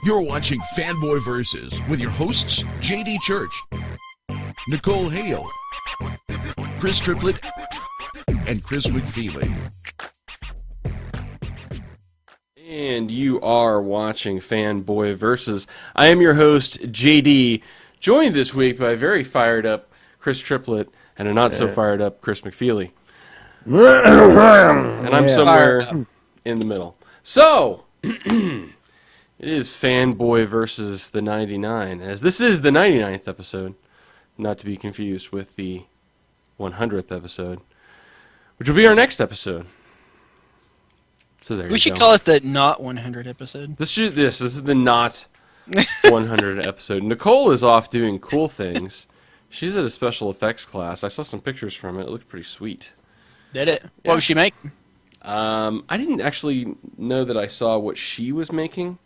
You're watching Fanboy Versus with your hosts, JD Church, Nicole Hale, Chris Triplett, and Chris McFeely. And you are watching Fanboy Versus. I am your host, JD, joined this week by a very fired up Chris Triplett and a not so fired up Chris McFeely. And I'm somewhere in the middle. So, it is Fanboy Versus the 99, as this is the 99th episode, not to be confused with the 100th episode, which will be our next episode. So there we should call it the not 100 episode. This is the not 100 episode. Nicole is off doing cool things. She's at a special effects class. I saw some pictures from it. It looked pretty sweet. Did it? Yeah. What was she making? I didn't actually know that I saw what she was making,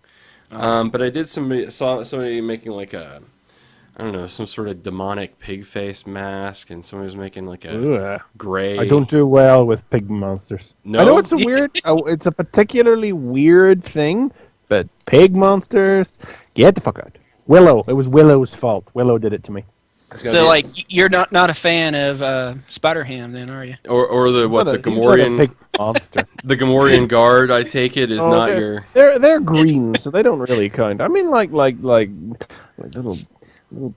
but I did saw somebody making like a, I don't know, some sort of demonic pig face mask, and somebody was making like a gray. I don't do well with pig monsters. No? I know it's a weird, it's a particularly weird thing, but pig monsters, get the fuck out. Willow, it was Willow's fault. Willow did it to me. So, like, you're not a fan of Spider-Ham, then, are you? Or the Gamorrean monster. The Gamorrean guard, I take it, is not your. They're green, so they don't really count. I mean, like little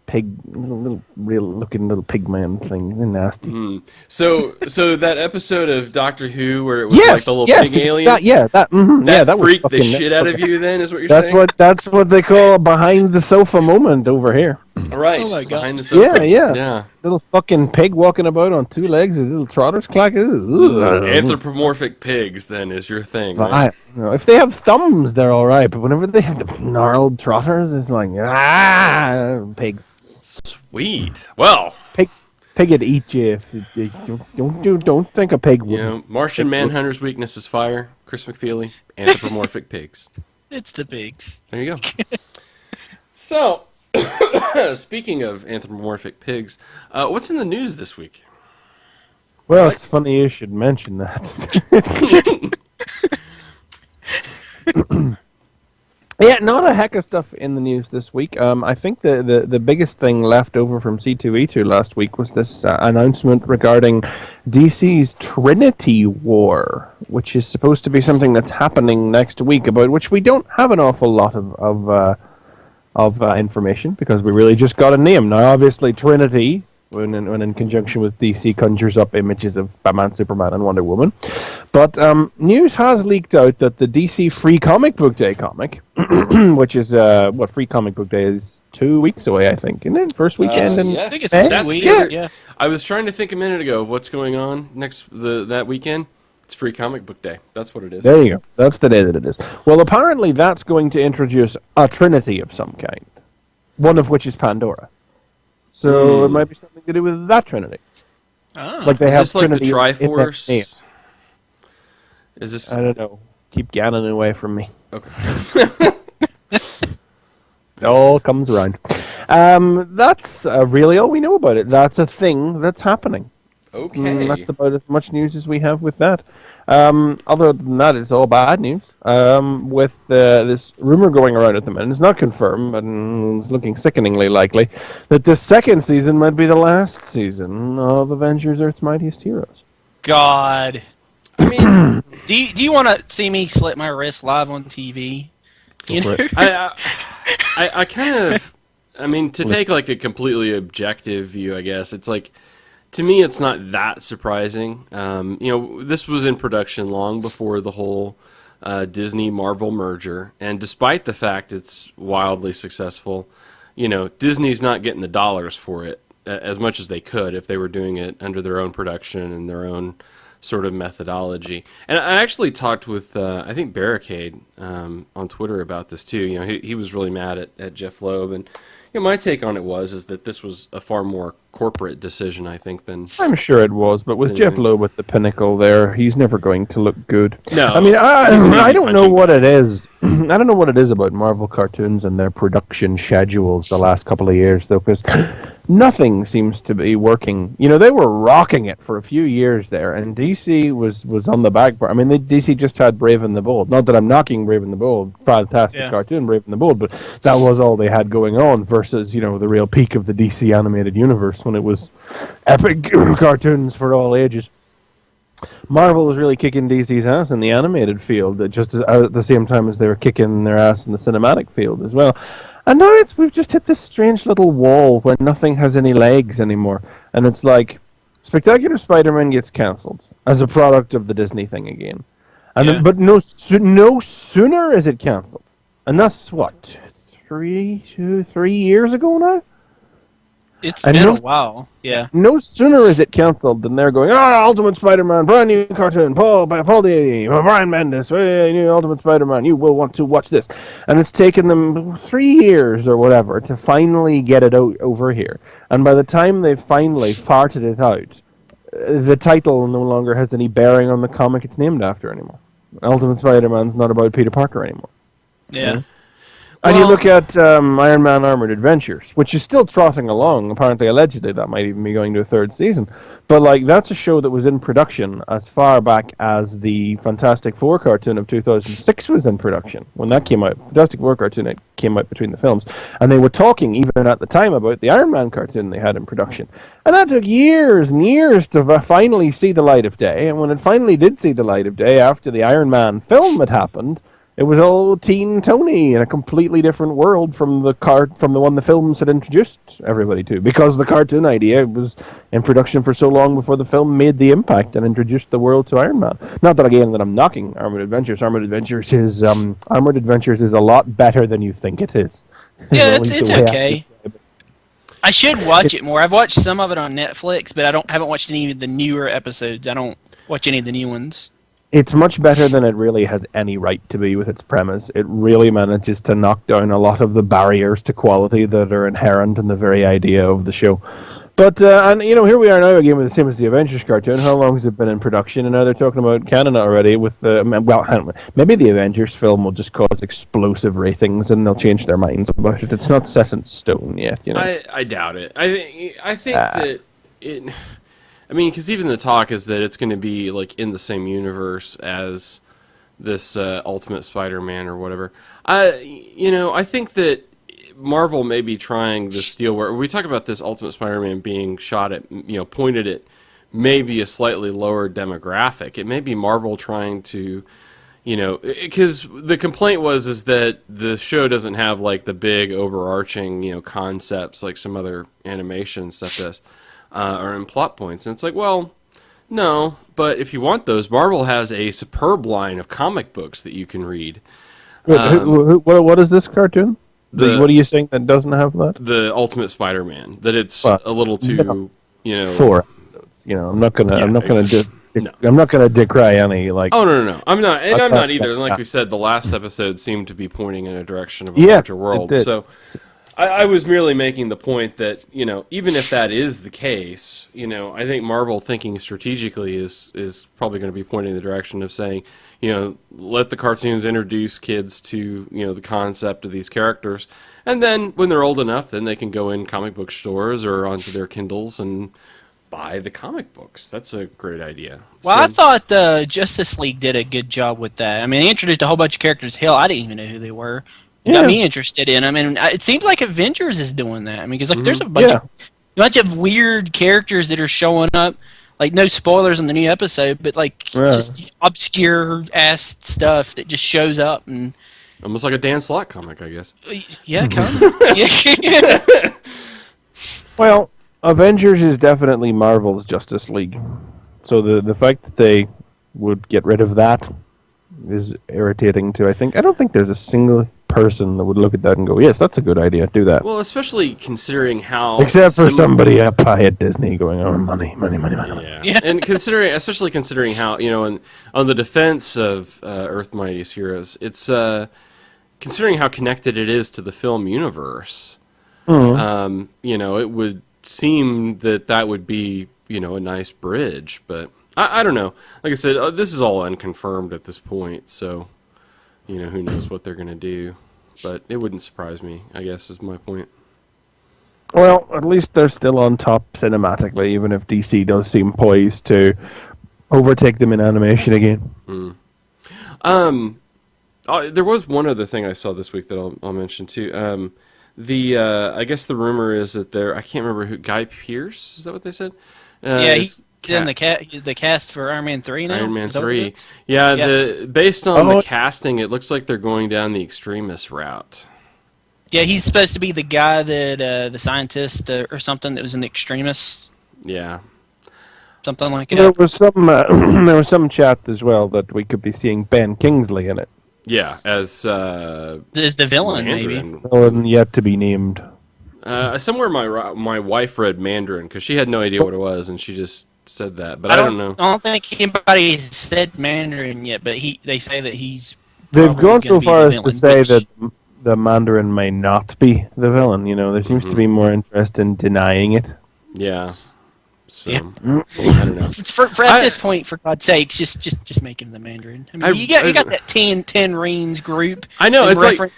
pig, little real looking little pig man thing. They're nasty. Mm. So that episode of Doctor Who where it was like the little pig alien. That freaked the shit out of you. Then is what you're saying. That's what they call behind the sofa moment over here. Right. Oh my God. Behind the sofa. Yeah. Little fucking pig walking about on two legs, his little trotters clacking. Anthropomorphic pigs, then, is your thing, right? If they have thumbs, they're all right. But whenever they have the gnarled trotters, it's like pigs. Sweet. Well, pig would eat you. Don't think a pig would. You know, Martian Manhunter's weakness is fire. Chris McFeely, anthropomorphic pigs. It's the pigs. There you go. So, speaking of anthropomorphic pigs, what's in the news this week? Well, it's funny you should mention that. Yeah, not a heck of stuff in the news this week. I think the biggest thing left over from C2E2 last week was this announcement regarding DC's Trinity War, which is supposed to be something that's happening next week, about which we don't have an awful lot of information, because we really just got a name. Now, obviously, Trinity, when in conjunction with DC, conjures up images of Batman, Superman, and Wonder Woman. But news has leaked out that the DC Free Comic Book Day comic, which is, Free Comic Book Day is 2 weeks away, I think, isn't it? First weekend? I think it's 2 weeks, yeah. I was trying to think a minute ago of what's going on that weekend. It's Free Comic Book Day. That's what it is. There you go. That's the day that it is. Well, apparently that's going to introduce a trinity of some kind, one of which is Pandora. So it might be something to do with that trinity. Oh. Like they is have this like Trinity the Triforce? Is this? I don't know. Keep Ganon away from me. Okay. It all comes around. That's really all we know about it. That's a thing that's happening. Okay. That's about as much news as we have with that. Other than that, it's all bad news. With this rumor going around at the moment, it's not confirmed, but it's looking sickeningly likely that this second season might be the last season of Avengers: Earth's Mightiest Heroes. God. I mean, do you want to see me slit my wrist live on TV? You know? I kind of, I mean, to take like a completely objective view, I guess it's like, to me, it's not that surprising. This was in production long before the whole Disney-Marvel merger, and despite the fact it's wildly successful, Disney's not getting the dollars for it as much as they could if they were doing it under their own production and their own sort of methodology. And I actually talked with, I think, Barricade on Twitter about this too. He was really mad at Jeff Loeb, and my take on it is that this was a far more corporate decision, I think, than... I'm sure it was, but with Jeff Loeb at the pinnacle there, he's never going to look good. No. I mean, I don't know what it is. I don't know what it is about Marvel cartoons and their production schedules the last couple of years, though, because nothing seems to be working. You know, they were rocking it for a few years there, and DC was on the back bar. I mean, DC just had Brave and the Bold. Not that I'm knocking Brave and the Bold, fantastic cartoon, Brave and the Bold, but that was all they had going on versus, you know, the real peak of the DC animated universe when it was epic cartoons for all ages. Marvel was really kicking DC's ass in the animated field, just at the same time as they were kicking their ass in the cinematic field as well. And now we've just hit this strange little wall where nothing has any legs anymore. And it's like, Spectacular Spider-Man gets cancelled as a product of the Disney thing again. And but no sooner is it cancelled. And that's, what, 3 years ago now? It's been a while, yeah. No sooner is it cancelled than they're going, Ultimate Spider-Man, brand new cartoon, Paul Dini, Brian Bendis, new Ultimate Spider-Man, you will want to watch this. And it's taken them 3 years or whatever to finally get it out over here. And by the time they've finally farted it out, the title no longer has any bearing on the comic it's named after anymore. Ultimate Spider-Man's not about Peter Parker anymore. Yeah. And you look at Iron Man Armored Adventures, which is still trotting along. Apparently, allegedly, that might even be going to a third season. But like, that's a show that was in production as far back as the Fantastic Four cartoon of 2006 was in production. When that came out, Fantastic Four cartoon, it came out between the films. And they were talking, even at the time, about the Iron Man cartoon they had in production. And that took years and years to finally see the light of day. And when it finally did see the light of day, after the Iron Man film had happened, it was all teen Tony in a completely different world from the one the films had introduced everybody to, because the cartoon idea was in production for so long before the film made the impact and introduced the world to Iron Man. Not that again that I'm knocking Armored Adventures. Armored Adventures is a lot better than you think it is. Yeah, it's okay. I should watch it more. I've watched some of it on Netflix, but haven't watched any of the newer episodes. I don't watch any of the new ones. It's much better than it really has any right to be with its premise. It really manages to knock down a lot of the barriers to quality that are inherent in the very idea of the show. But, and you know, here we are now again with the same as the Avengers cartoon. How long has it been in production? And now they're talking about Canada already with maybe the Avengers film will just cause explosive ratings and they'll change their minds about it. It's not set in stone yet, you know. I doubt it. I think that it... I mean, because even the talk is that it's going to be like in the same universe as this Ultimate Spider-Man or whatever. I think that Marvel may be trying this deal where we talk about this Ultimate Spider-Man being shot at, pointed at maybe a slightly lower demographic. It may be Marvel trying to, because the complaint is that the show doesn't have like the big overarching, concepts like some other animation stuff does. Or in plot points. And it's like, well, no, but if you want those, Marvel has a superb line of comic books that you can read. What is this cartoon? What are you saying that doesn't have that? The Ultimate Spider-Man. That it's a little too, 4 episodes. I'm not gonna decry any like. Oh no! I'm not, and I'm not either. And like we said, the last episode seemed to be pointing in a direction of a larger world. So. I was merely making the point that, even if that is the case, I think Marvel thinking strategically is probably going to be pointing in the direction of saying, let the cartoons introduce kids to, the concept of these characters. And then when they're old enough, then they can go in comic book stores or onto their Kindles and buy the comic books. That's a great idea. Well, I thought Justice League did a good job with that. I mean, they introduced a whole bunch of characters. Hell, I didn't even know who they were. Got me interested in. I mean, it seems like Avengers is doing that. I mean, because there's a bunch of weird characters that are showing up. Like, no spoilers in the new episode, but like just obscure ass stuff that just shows up and almost like a Dan Slott comic, I guess. Yeah, kind of. Well, Avengers is definitely Marvel's Justice League. So the fact that they would get rid of that is irritating too. I don't think there's a single person that would look at that and go, yes, that's a good idea, do that. Well, especially considering how... Except for somebody up high at Disney going, money. Yeah. And especially considering how, on the defense of Earth Mightiest Heroes, it's considering how connected it is to the film universe, it would seem that would be, a nice bridge, but I don't know. Like I said, this is all unconfirmed at this point, so... who knows what they're going to do. But it wouldn't surprise me, I guess, is my point. Well, at least they're still on top cinematically, even if DC does seem poised to overtake them in animation again. There was one other thing I saw this week that I'll mention too. I guess the rumor is that I can't remember who, Guy Pearce, is that what they said? He's in the cast for Iron Man 3 now. Iron Man 3. Yeah, based on the casting, it looks like they're going down the Extremis route. Yeah, he's supposed to be the guy that the scientist or something that was in the Extremis. Yeah. Something like that. There was some chat as well that we could be seeing Ben Kingsley in it. Yeah, as the villain, Mandarin. maybe. Villain yet to be named. Somewhere my wife read Mandarin because she had no idea what it was, and she just said that. But I don't know. I don't think anybody said Mandarin yet, but they say that he's. They've gone so far as to say that the Mandarin may not be the villain. You know, there seems to be more interest in denying it. Yeah. So, yeah. I don't know. At this point, for God's sakes, just make him the Mandarin. I mean, you got that 10 Rings group. I know, it's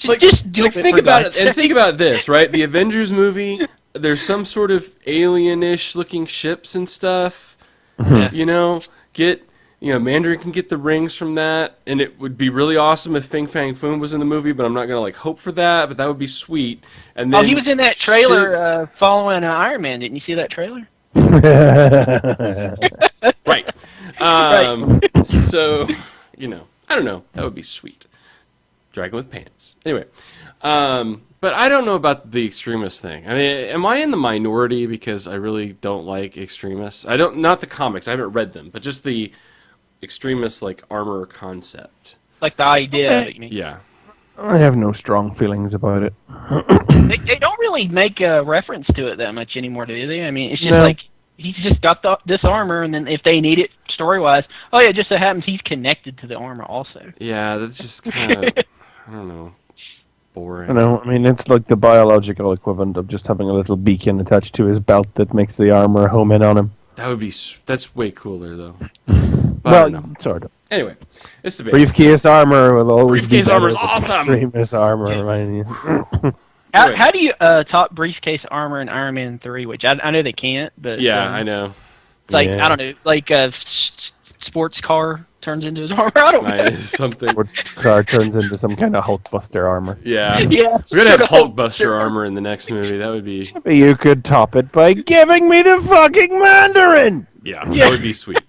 like just do it. Think about it, and think about this, right? The Avengers movie. There's some sort of alien-ish looking ships and stuff. You know, Mandarin can get the rings from that, and it would be really awesome if Fing Fang Foom was in the movie. But I'm not gonna hope for that. But that would be sweet. And then he was in that trailer following Iron Man. Didn't you see that trailer? Right. So, I don't know. That would be sweet. Dragon with pants. Anyway, but I don't know about the Extremis thing. I mean, am I in the minority because I really don't like Extremis? Not the comics. I haven't read them, but just the Extremis armor concept. Like the idea of it, you mean? Yeah. I have no strong feelings about it. They don't really make a reference to it that much anymore, do they? I mean, it's just he's just got this armor, and then if they need it story-wise, it just so happens he's connected to the armor also. Yeah, that's just kind of, I don't know, boring. I mean, it's like the biological equivalent of just having a little beacon attached to his belt that makes the armor home in on him. That's way cooler, though. Well, sort of. Anyway, it's the briefcase armor will always briefcase armor is awesome. Extremis armor, right? How do you top briefcase armor in Iron Man 3? Which I know they can't, but I know. It's I don't know, like a sports car turns into his armor. I don't know. Something. Sports car turns into some kind of Hulkbuster armor. Yeah. Yeah. We're gonna have Hulkbuster armor in the next movie. That would be. Maybe you could top it by giving me the fucking Mandarin. Yeah, that would be sweet.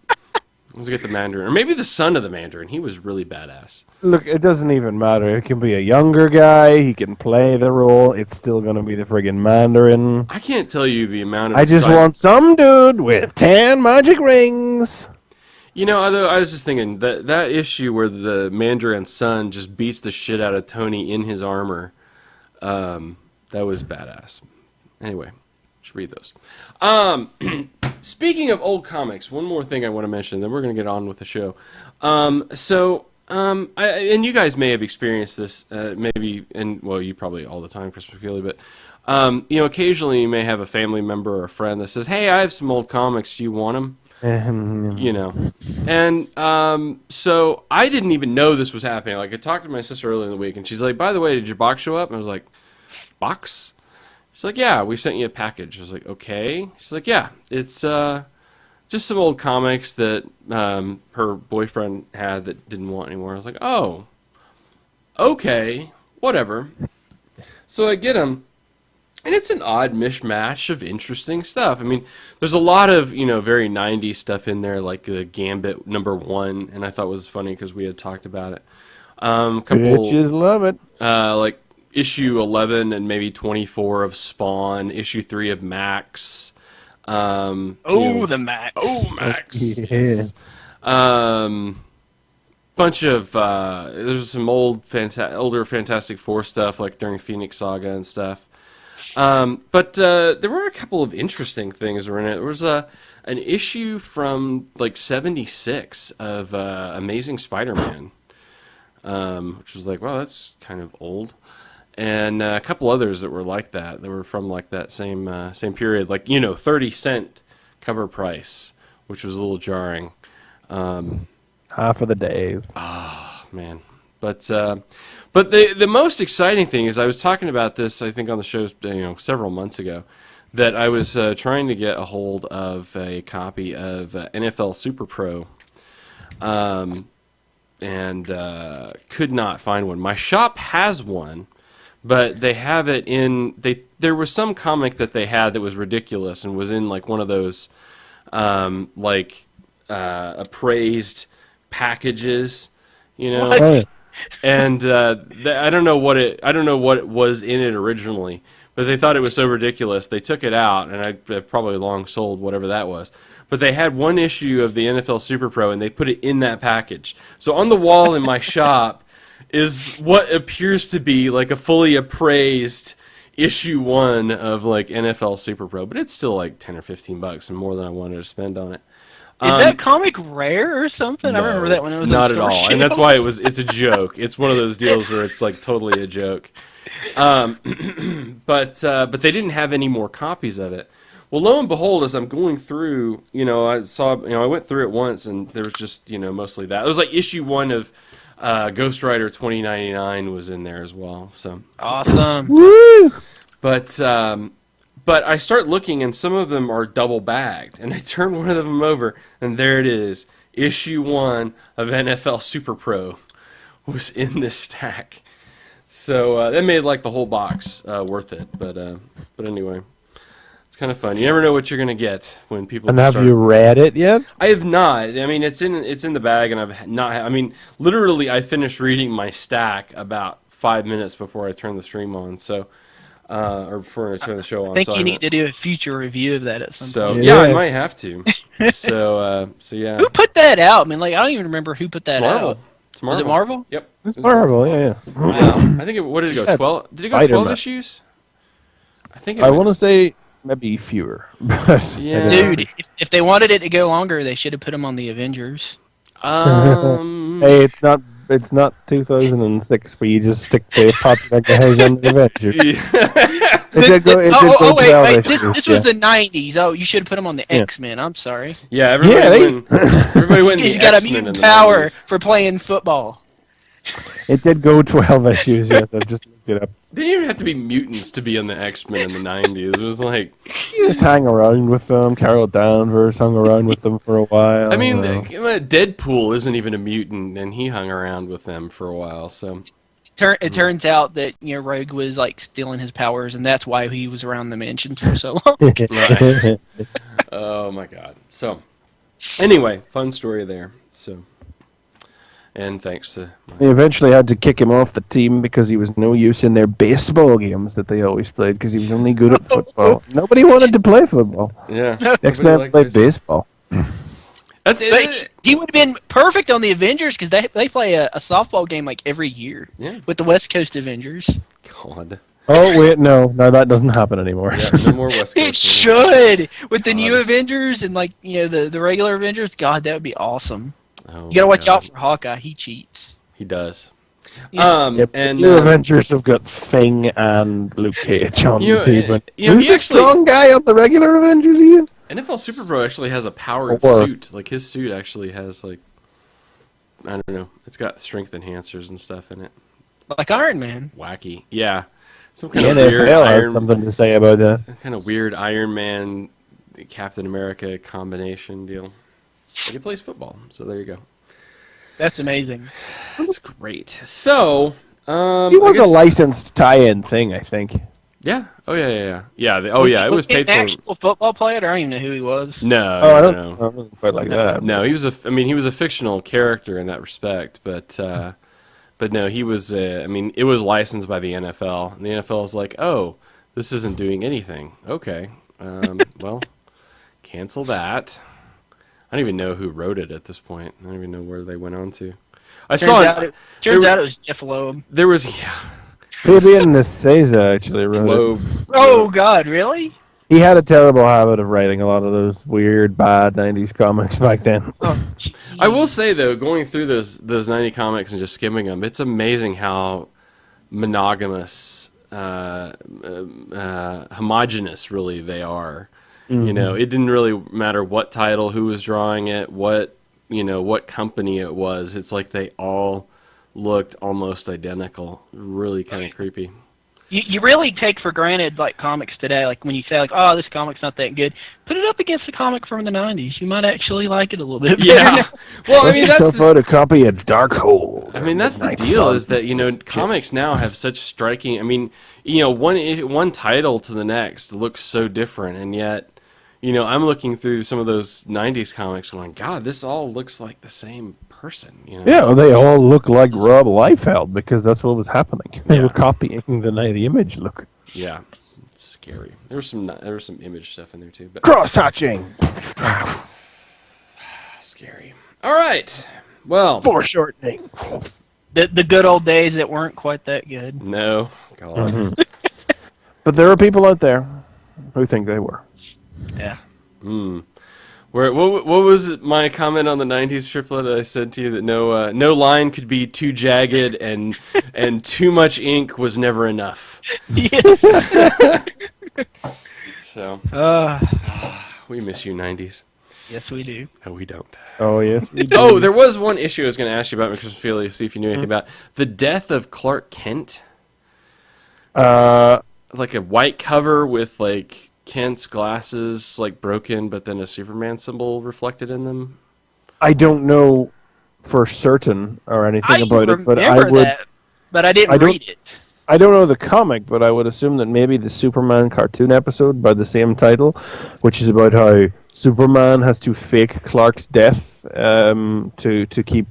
Let's get the Mandarin, or maybe the son of the Mandarin. He was really badass. Look, it doesn't even matter. It can be a younger guy. He can play the role. It's still gonna be the friggin' Mandarin. I can't tell you the amount of. I just want some dude with 10 magic rings. Although I was just thinking that issue where the Mandarin's son just beats the shit out of Tony in his armor, that was badass. Anyway, should read those. Speaking of old comics, one more thing I want to mention, then we're going to get on with the show. And you guys may have experienced this, maybe, you probably all the time, Christopher Feely, but, occasionally you may have a family member or a friend that says, hey, I have some old comics, do you want them? And so I didn't even know this was happening. I talked to my sister earlier in the week, and she's like, by the way, did your box show up? And I was like, box? She's like, yeah, we sent you a package. I was like, okay. She's like, yeah, it's just some old comics that her boyfriend had that didn't want anymore. I was like, oh, okay, whatever. So I get them, and it's an odd mishmash of interesting stuff. I mean, there's a lot of, very 90s stuff in there, like the Gambit #1, and I thought it was funny because we had talked about it. Bitches love it. Like issue 11 and maybe 24 of Spawn, issue 3 of Max. The Max. Oh, Max. Yeah. Bunch of there's some older Fantastic Four stuff like during Phoenix Saga and stuff. But there were a couple of interesting things in it. There was an issue from 76 of Amazing Spider-Man, which was wow, that's kind of old. And a couple others that were like that. They were from that same period, 30-cent cover price, which was a little jarring. Half of the days. Oh man, But the most exciting thing is I was talking about this, I think, on the show several months ago, that I was trying to get a hold of a copy of NFL Super Pro, and could not find one. My shop has one, but they have it in there was some comic that they had that was ridiculous and was in like one of those appraised packages, What? and I don't know what it was in it originally, but they thought it was so ridiculous they took it out, and I probably long sold whatever that was. But they had one issue of the NFL Super Pro, and they put it in that package. So on the wall in my shop is what appears to be like a fully appraised issue 1 of like NFL Super Pro, but it's still like $10 or $15 and more than I wanted to spend on it. Is that comic rare or something? No, I remember that when it was not at all, and that's why it's a joke. It's one of those deals where it's like totally a joke. But they didn't have any more copies of it. Well, lo and behold, as I'm going through, I went through it once, and there was just mostly that. It was like issue 1 of Ghost Rider 2099 was in there as well. So awesome. Woo! But I start looking, and some of them are double bagged, and I turn one of them over, and there it is. Issue 1 of NFL Super Pro was in this stack. So that made like the whole box worth it. But anyway, it's kind of fun. You never know what you're gonna get when people. And have you read it yet? I have not. I mean, it's in the bag, and I've not. I mean, literally, I finished reading my stack about 5 minutes before I turned the stream on. So. Or before I turn the show on. I think you need to do a future review of that at some point. Yeah, I might have to. So yeah. Who put that out? I mean, like, I don't even remember who put that Marvel. out. It's Marvel. Was it Marvel? Yep. It's Marvel, yeah. I think what did it go? 12? Did it go 12 Spider-Man. issues? I want to say maybe fewer. Yeah. Dude, if they wanted it to go longer, they should have put them on the Avengers. Hey, it's not 2006 where you just stick the popular guys on the Avengers. It did go Wait, 12 this issues, was the 90s. Oh, you should have put them on the X-Men. I'm sorry. Yeah, everybody went He's the got a X-Men in mutant the power 90s. for playing football. It did go 12 issues, yes. I just looked it up. They didn't even have to be mutants to be on the X-Men in the 90s. It was like... You just hang around with them. Carol Danvers hung around with them for a while. I mean, Deadpool isn't even a mutant, and he hung around with them for a while, so... It turns out that Rogue was like stealing his powers, and that's why he was around the mansions for so long. Right. Oh my god. So, anyway, fun story there. So, and thanks to They eventually had to kick him off the team because he was no use in their baseball games that they always played because he was only good at football. Nobody wanted to play football. yeah. X-Men played baseball. That's But it. he would have been perfect on the Avengers because they play a softball game like every year with the West Coast Avengers. God. Oh, wait, no, that doesn't happen anymore. Yeah, no more West Coast. It should! With the new Avengers and, like, the regular Avengers, God, that would be awesome. Oh, You gotta watch God. out for Hawkeye, he cheats. He does. Yeah. Yep, And the new Avengers have got Thing and Luke Cage on the team. he Who's the actually strong guy on the regular Avengers, Ian? NFL Super Pro actually has a powered Or- suit. Like his suit actually has like I don't know. It's got strength enhancers and stuff in it. Like Iron Man. Wacky. Yeah. Some kind The of weird NFL has Iron something to say about that. kind of weird Iron Man Captain America combination deal. But he plays football, so there you go. That's amazing. That's great. So, He I was guess- a licensed tie-in thing, I think. Yeah. Oh yeah. It was paid an for. actual football player? I don't even know who he was. No, Oh, I no, don't no. it wasn't quite like that. No, he was a fictional character in that respect, but no, he was. It was licensed by the NFL, and the NFL was like, "Oh, this isn't doing anything." Okay, well, cancel that. I don't even know who wrote it at this point. I don't even know where they went on to. Turns out it was Jeff Loeb. There was Fabian Nicieza actually wrote Loeb. Oh, God, really? it. He had a terrible habit of writing a lot of those weird, bad 90s comics back then. Oh, I will say though, going through those 90 comics and just skimming them, it's amazing how monogamous, homogenous really they are. Mm-hmm. You know, it didn't really matter what title, who was drawing it, what company it was. It's like they all looked almost identical. Really kind of creepy. You really take for granted like comics today. Like when you say like, "Oh, this comic's not that good," put it up against a comic from the '90s. You might actually like it a little bit better. Yeah. Well, I mean, that's out a copy of Darkhold. I mean, that's the deal is that, you know, comics now have such striking, I mean, you know, one title to the next looks so different, and yet, you know, I'm looking through some of those 90s comics going, God, this all looks like the same person, you know? Yeah, they all look like Rob Liefeld because that's what was happening. They were copying the Image look. Yeah, it's scary. There was some Image stuff in there too. But Cross-hatching! Scary. All right. Well, foreshortening. The good old days that weren't quite that good. No. God. Mm-hmm. But there are people out there who think they were. Yeah. What was my comment on the 90s triplet? I said to you that no line could be too jagged and too much ink was never enough. Yeah. So we miss you 90s. Yes, we do. No, we don't. Oh, yes, we do. Oh, there was one issue I was going to ask you about, because I see if you knew anything about the death of Clark Kent. Like a white cover with like Kent's glasses like broken, but then a Superman symbol reflected in them. I don't know for certain or anything about it, but but I didn't read it. I don't know the comic, but I would assume that maybe the Superman cartoon episode by the same title, which is about how Superman has to fake Clark's death to keep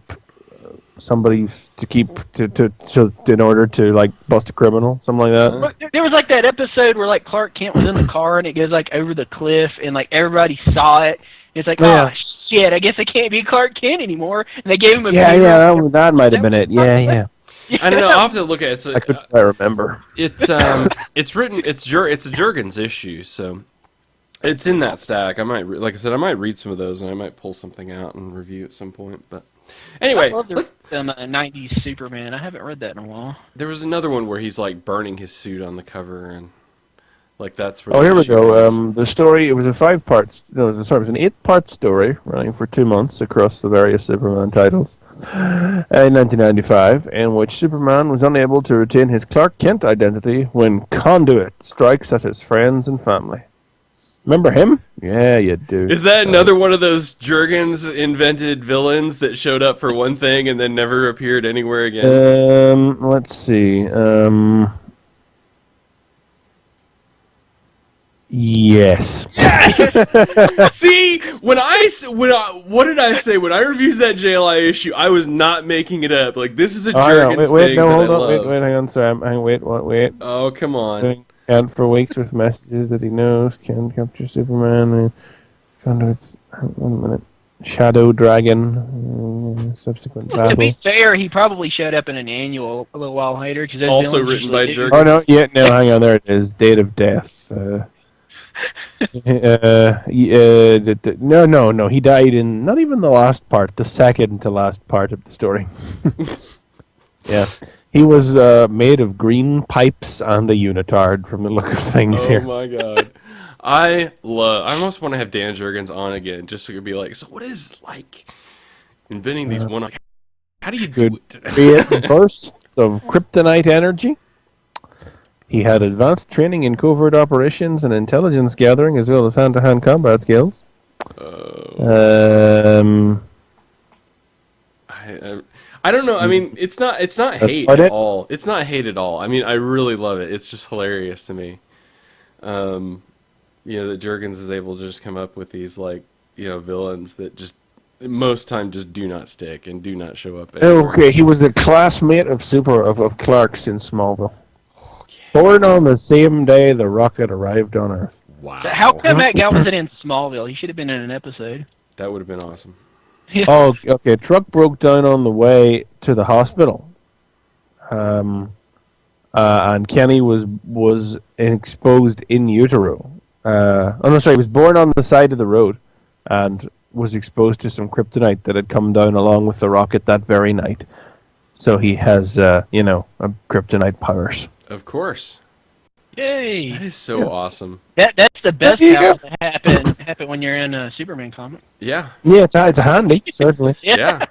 somebody in order to like bust a criminal, something like that. There was like that episode where like Clark Kent was in the car and it goes like over the cliff and like everybody saw it. It's like, oh shit, I guess I can't be Clark Kent anymore. And they gave him a that might have been it. Yeah. I don't know. I'll have to look at it. I couldn't quite remember. It's written. It's a Jurgens issue, so it's in that stack. I might, like I said, I might read some of those, and I might pull something out and review at some point. But anyway, I love the 90s Superman. I haven't read that in a while. There was another one where he's like burning his suit on the cover, and like that's where. Oh, here we go. The story. It was a 5-part. No, it was an 8-part story running for 2 months across the various Superman titles. In 1995, in which Superman was unable to retain his Clark Kent identity when Conduit strikes at his friends and family. Remember him? Yeah, you do. Is that another one of those Jurgens invented villains that showed up for one thing and then never appeared anywhere again? Let's see. Yes. Yes. See, what did I say when I reviewed that JLI issue? I was not making it up. Like, this is a Jurgens thing. Hold on. Wait, hang on. Sorry, wait. Oh, come on. And for weeks with messages that he knows can capture Superman. Conduits. 1 minute. Shadow Dragon. Subsequent battle. To be fair, he probably showed up in an annual a little while later. Also written by Jurgens. Oh no! Yeah, no. Hang on. There it is. Date of death. No. He died in not even the last part, the second to last part of the story. Yeah, he was made of green pipes and a unitard from the look of things here. Oh my god, I almost want to have Dan Jurgens on again just so it could be like, so what is like inventing these one? How do you do it? Create bursts of kryptonite energy. He had advanced training in covert operations and intelligence gathering, as well as hand-to-hand combat skills. I don't know. I mean, it's not hate at all. It's not hate at all. I mean, I really love it. It's just hilarious to me. That Jurgens is able to just come up with these villains that just most time just do not stick and do not show up anywhere. Okay, he was a classmate of Clark's in Smallville. Born on the same day the rocket arrived on Earth. Wow. So how come that guy wasn't in Smallville? He should have been in an episode. That would have been awesome. Yeah. Oh, okay. Truck broke down on the way to the hospital. And Kenny was exposed in utero. He was born on the side of the road and was exposed to some kryptonite that had come down along with the rocket that very night. So he has, kryptonite powers. Of course. Yay! That is so awesome. That's the best how to happen when you're in a Superman comic. Yeah. Yeah, it's handy, certainly. Yeah.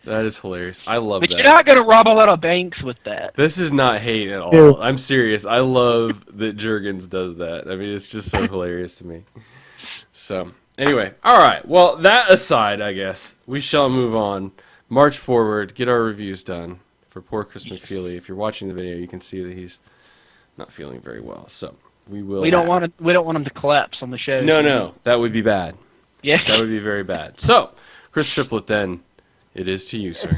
That is hilarious. I love But that. you're not going to rob a lot of banks with that. This is not hate at all. Ew. I'm serious. I love that Jurgens does that. I mean, it's just so hilarious to me. So, anyway. All right. Well, that aside, I guess, we shall move on. March forward. Get our reviews done for poor Chris McFeely. If you're watching the video, you can see that he's not feeling very well. So, we will... We don't want him to collapse on the show. No. That would be bad. Yeah. That would be very bad. So, Chris Triplett, then, it is to you, sir.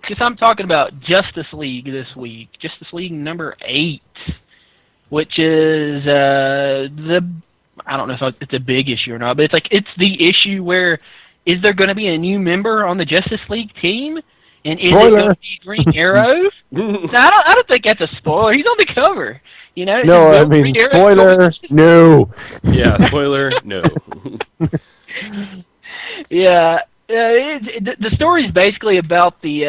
Guess I'm talking about Justice League this week. Justice League number 8, which is I don't know if it's a big issue or not, but it's the issue where is there going to be a new member on the Justice League team, and is it going to be Green Arrow? No, I don't think that's a spoiler. He's on the cover. You know? No, I mean, spoiler, no. Yeah, spoiler, no. Yeah. The story is basically about the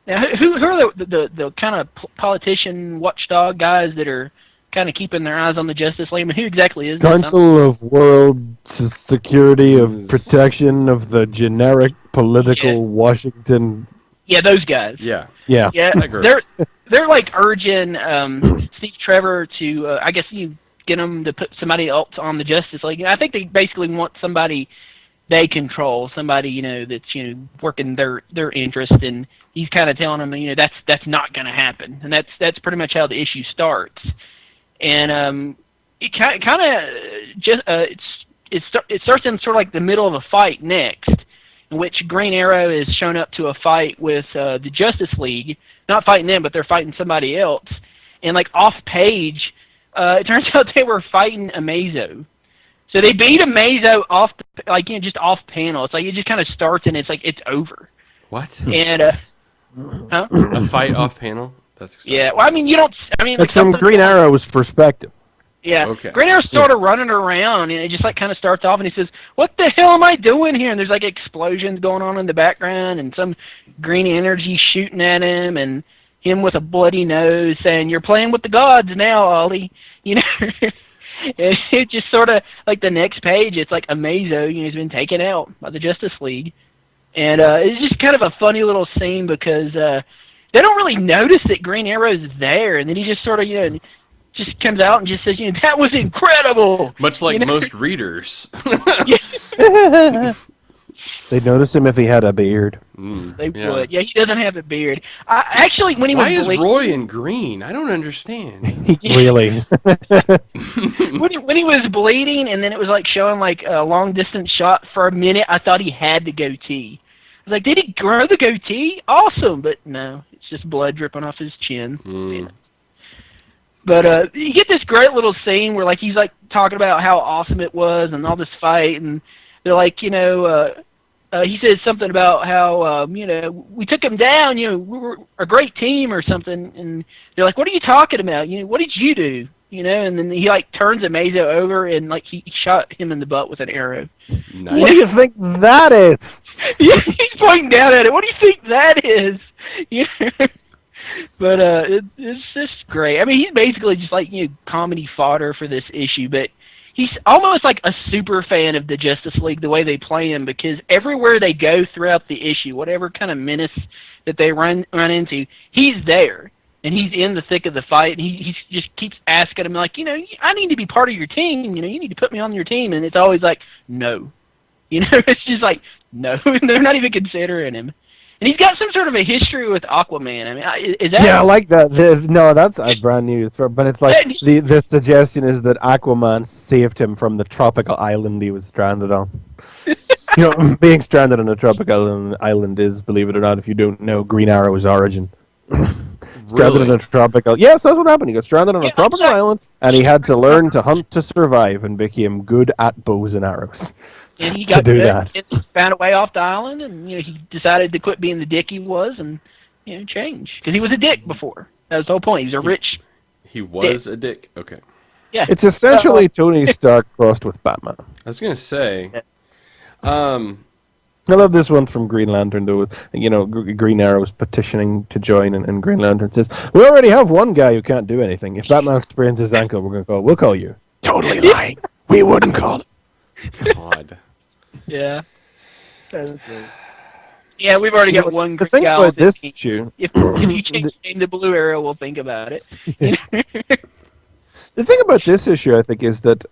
who are the kind of politician watchdog guys that are kind of keeping their eyes on the Justice League. I mean, who exactly is Council of World Security of Protection of the generic political Washington. Yeah, those guys. Yeah. Yeah. They're like urging Steve Trevor to I guess get them to put somebody else on the Justice League. I think they basically want somebody they control, somebody that's working their interest, and he's kind of telling them that's not going to happen, and that's pretty much how the issue starts. And it kind of just it starts in sort of like the middle of a fight next, in which Green Arrow is shown up to a fight with the Justice League, not fighting them, but they're fighting somebody else, and like off page, it turns out they were fighting Amazo. So they beat Amazo off, just off panel. It's like it just kind of starts and it's like it's over. What? And huh? A fight off panel? That's exciting. Yeah. Well, I mean, you don't. I mean, It's from Green Arrow's perspective. Yeah. Okay. Green Arrow's sort of running around, and it just like kind of starts off, and he says, "What the hell am I doing here?" And there's like explosions going on in the background, and some green energy shooting at him, and him with a bloody nose saying, "You're playing with the gods now, Ollie." It's just sort of like the next page. It's like Amazo, he's been taken out by the Justice League, and it's just kind of a funny little scene because they don't really notice that Green Arrow's there, and then he just sort of just comes out and just says, "That was incredible." Much like most readers. They'd notice him if he had a beard. They would. Yeah, he doesn't have a beard. Actually, when he Why was is Roy in green? I don't understand. Really? when he was bleeding, and then it was like showing like a long distance shot for a minute, I thought he had the goatee. I was like, did he grow the goatee? Awesome, but no, it's just blood dripping off his chin. Yeah. But you get this great little scene where like he's like talking about how awesome it was and all this fight, and they're like, he says something about how, we took him down, we were a great team or something. And they're like, what are you talking about? What did you do? And then he, like, turns Amazo over and, like, he shot him in the butt with an arrow. Nice. What do you think that is? Yeah, he's pointing down at it. What do you think that is? But it's just great. I mean, he's basically just, like, comedy fodder for this issue, but he's almost like a super fan of the Justice League, the way they play him, because everywhere they go throughout the issue, whatever kind of menace that they run into, he's there. And he's in the thick of the fight, and he just keeps asking him, like, I need to be part of your team, you need to put me on your team. And it's always like, no. It's just like, no. They're not even considering him. And he's got some sort of a history with Aquaman. I mean, is that... Yeah, I like that. No, that's brand new. But it's like the suggestion is that Aquaman saved him from the tropical island he was stranded on. Being stranded on a tropical island is, believe it or not, if you don't know, Green Arrow's origin. Stranded on a tropical... Yes, that's what happened. He got stranded on a tropical island, and he had to learn to hunt to survive and became good at bows and arrows. And he got do good, that. and he found a way off the island, and he decided to quit being the dick he was, and change, because he was a dick before. That was the whole point. He was a rich. He was a dick. Okay. Yeah. It's essentially Tony Stark crossed with Batman. I was gonna say. I love this one from Green Lantern, though. Green Arrow is petitioning to join, and Green Lantern says, "We already have one guy who can't do anything. If Batman sprains his ankle, we'll call you." Totally lying. We wouldn't call him. God. Yeah. Yeah, we've already got one The green thing guy about on this team. issue, If you change the name to Blue Arrow, we'll think about it. the thing about this issue, I think, is that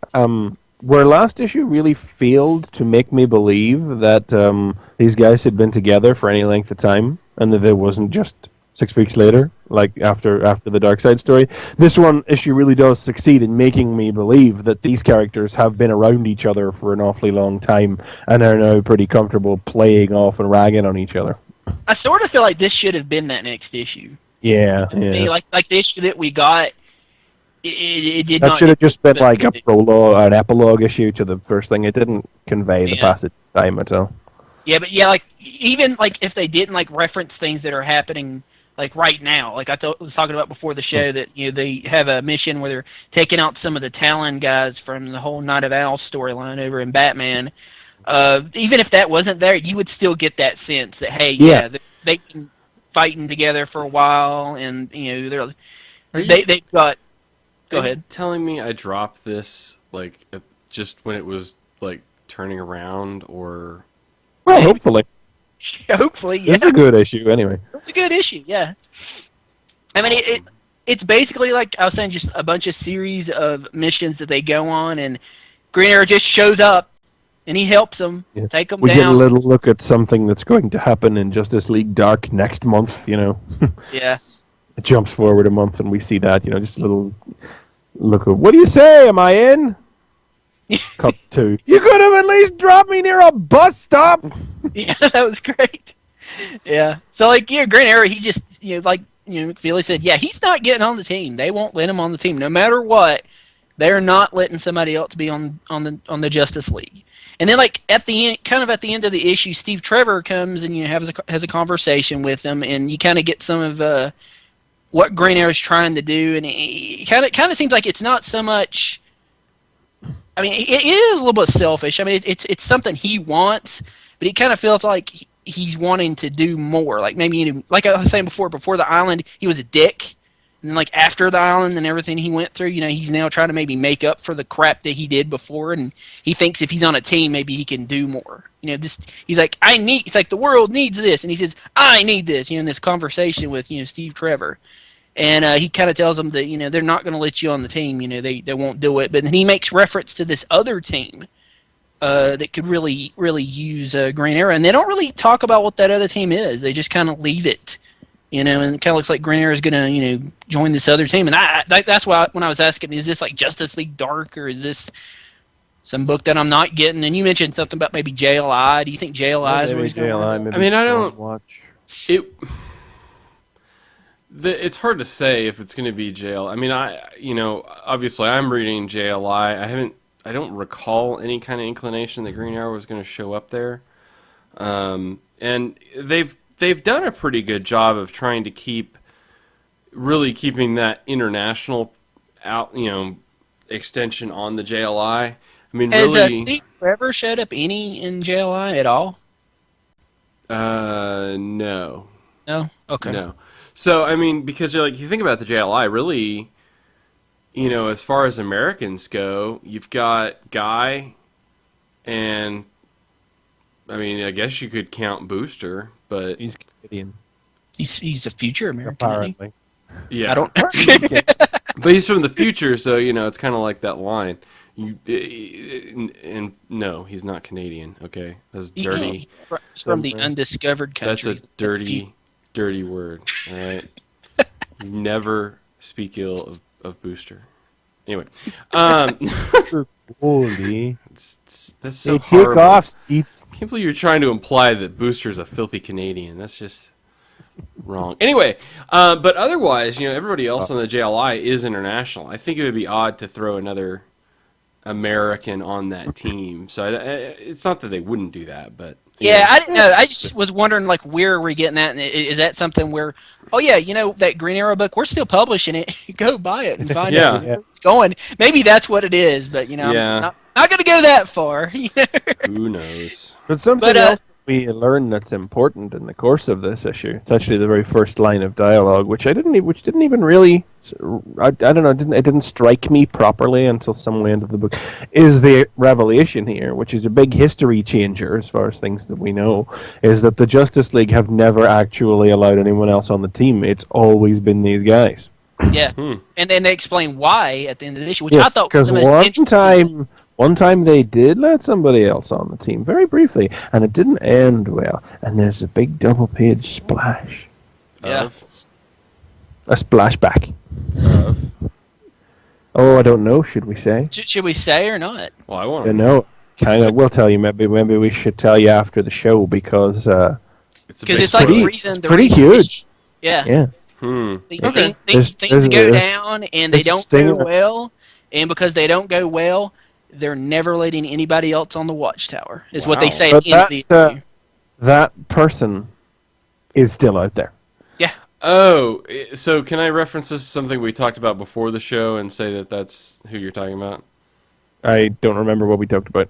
where last issue really failed to make me believe that these guys had been together for any length of time, and that it wasn't just 6 weeks later, like after the Darkseid story. This one issue really does succeed in making me believe that these characters have been around each other for an awfully long time, and are now pretty comfortable playing off and ragging on each other. I sort of feel like this should have been that next issue. Yeah, To me, like the issue that we got, it did that not. should have just been like a prologue, an epilogue issue to the first thing. It didn't convey the passage of time at all. Yeah, but like even like if they didn't like reference things that are happening like right now, like I was talking about before the show, that they have a mission where they're taking out some of the Talon guys from the whole Night of Owl storyline over in Batman. Even if that wasn't there, you would still get that sense that hey, they've been fighting together for a while, and they've got. Go ahead. You telling me I dropped this like just when it was like turning around, or? Well, hopefully. Hopefully, yeah. It's a good issue, anyway. It's a good issue, yeah. I mean, it's basically like I was saying, just a bunch of series of missions that they go on, and Green Arrow just shows up, and he helps them, take them down. We get a little look at something that's going to happen in Justice League Dark next month, Yeah. It jumps forward a month, and we see that, just a little look at, what do you say, am I in? Cut 2. You could have at least dropped me near a bus stop! Yeah, that was great. Yeah. So, like, Green Arrow, he just, McFeely said, he's not getting on the team. They won't let him on the team. No matter what, they're not letting somebody else be on the Justice League. And then, like, at the end of the issue, Steve Trevor comes and has a conversation with him, and you kind of get some of what Green Arrow's trying to do, and it kind of seems like it's not so much. I mean, it is a little bit selfish. I mean, it's something he wants, but he kind of feels like he's wanting to do more. Like maybe, like I was saying before the island, he was a dick, and then like after the island and everything he went through, he's now trying to maybe make up for the crap that he did before, and he thinks if he's on a team, maybe he can do more. He's like, it's like the world needs this, and he says, I need this. In this conversation with Steve Trevor. And he kind of tells them that, they're not going to let you on the team. They won't do it. But then he makes reference to this other team that could really, really use Green Arrow. And they don't really talk about what that other team is. They just kind of leave it, and it kind of looks like Green Arrow is going to, join this other team. And that's why when I was asking, is this like Justice League Dark, or is this some book that I'm not getting? And you mentioned something about maybe JLI. Do you think JLI is where he's going? I mean, I don't watch it. It's hard to say if it's going to be JL. I mean, obviously I'm reading JLI. I don't recall any kind of inclination that Green Arrow was going to show up there. And they've done a pretty good job of trying to keeping that international extension on the JLI. I mean, has Steve Trevor showed up any in JLI at all? No. No? Okay. No. So, I mean, because you think about the JLI, really, as far as Americans go, you've got Guy, and, I mean, I guess you could count Booster, but... He's Canadian. He's a future American, apparently. Yeah. I don't... But he's from the future, so, it's kind of like that line. And no, he's not Canadian, okay? That's dirty. He's from the undiscovered country. That's a dirty word, all right? Never speak ill of Booster. Anyway, Holy, that's so horrible. Off, I can't believe you're trying to imply that Booster's a filthy Canadian. That's just wrong. Anyway, but otherwise, everybody else on the JLI is international. I think it would be odd to throw another American on that team. So it's not that they wouldn't do that, but... Yeah, I didn't know. I just was wondering, like, where we're getting at. And is that something where, that Green Arrow book, we're still publishing it. Go buy it and find out where it's going. Maybe that's what it is, but, I'm not going to go that far. Who knows? But something else we learn that's important in the course of this issue. It's actually the very first line of dialogue, which didn't even really, I don't know, it didn't strike me properly until some way into the book. Is the revelation here, which is a big history changer as far as things that we know, is that the Justice League have never actually allowed anyone else on the team. It's always been these guys. Yeah, and then they explain why at the end of the issue, which I thought was the most one interesting. One time they did let somebody else on the team, very briefly, and it didn't end well. And there's a big double-page splash. Yeah. A splashback. Of. Oh, I don't know. Should we say? Should we say or not? Well, I want You to know, kind of. We'll tell you. Maybe we should tell you after the show because it's like the reason. It's pretty huge. Yeah. Yeah. Things go down and they don't go well, and because they don't go well, they're never letting anybody else on the Watchtower. Is what they say But in the interview. that person is still out there. Yeah. Oh, so can I reference this to something we talked about before the show and say that that's who you're talking about? I don't remember what we talked about.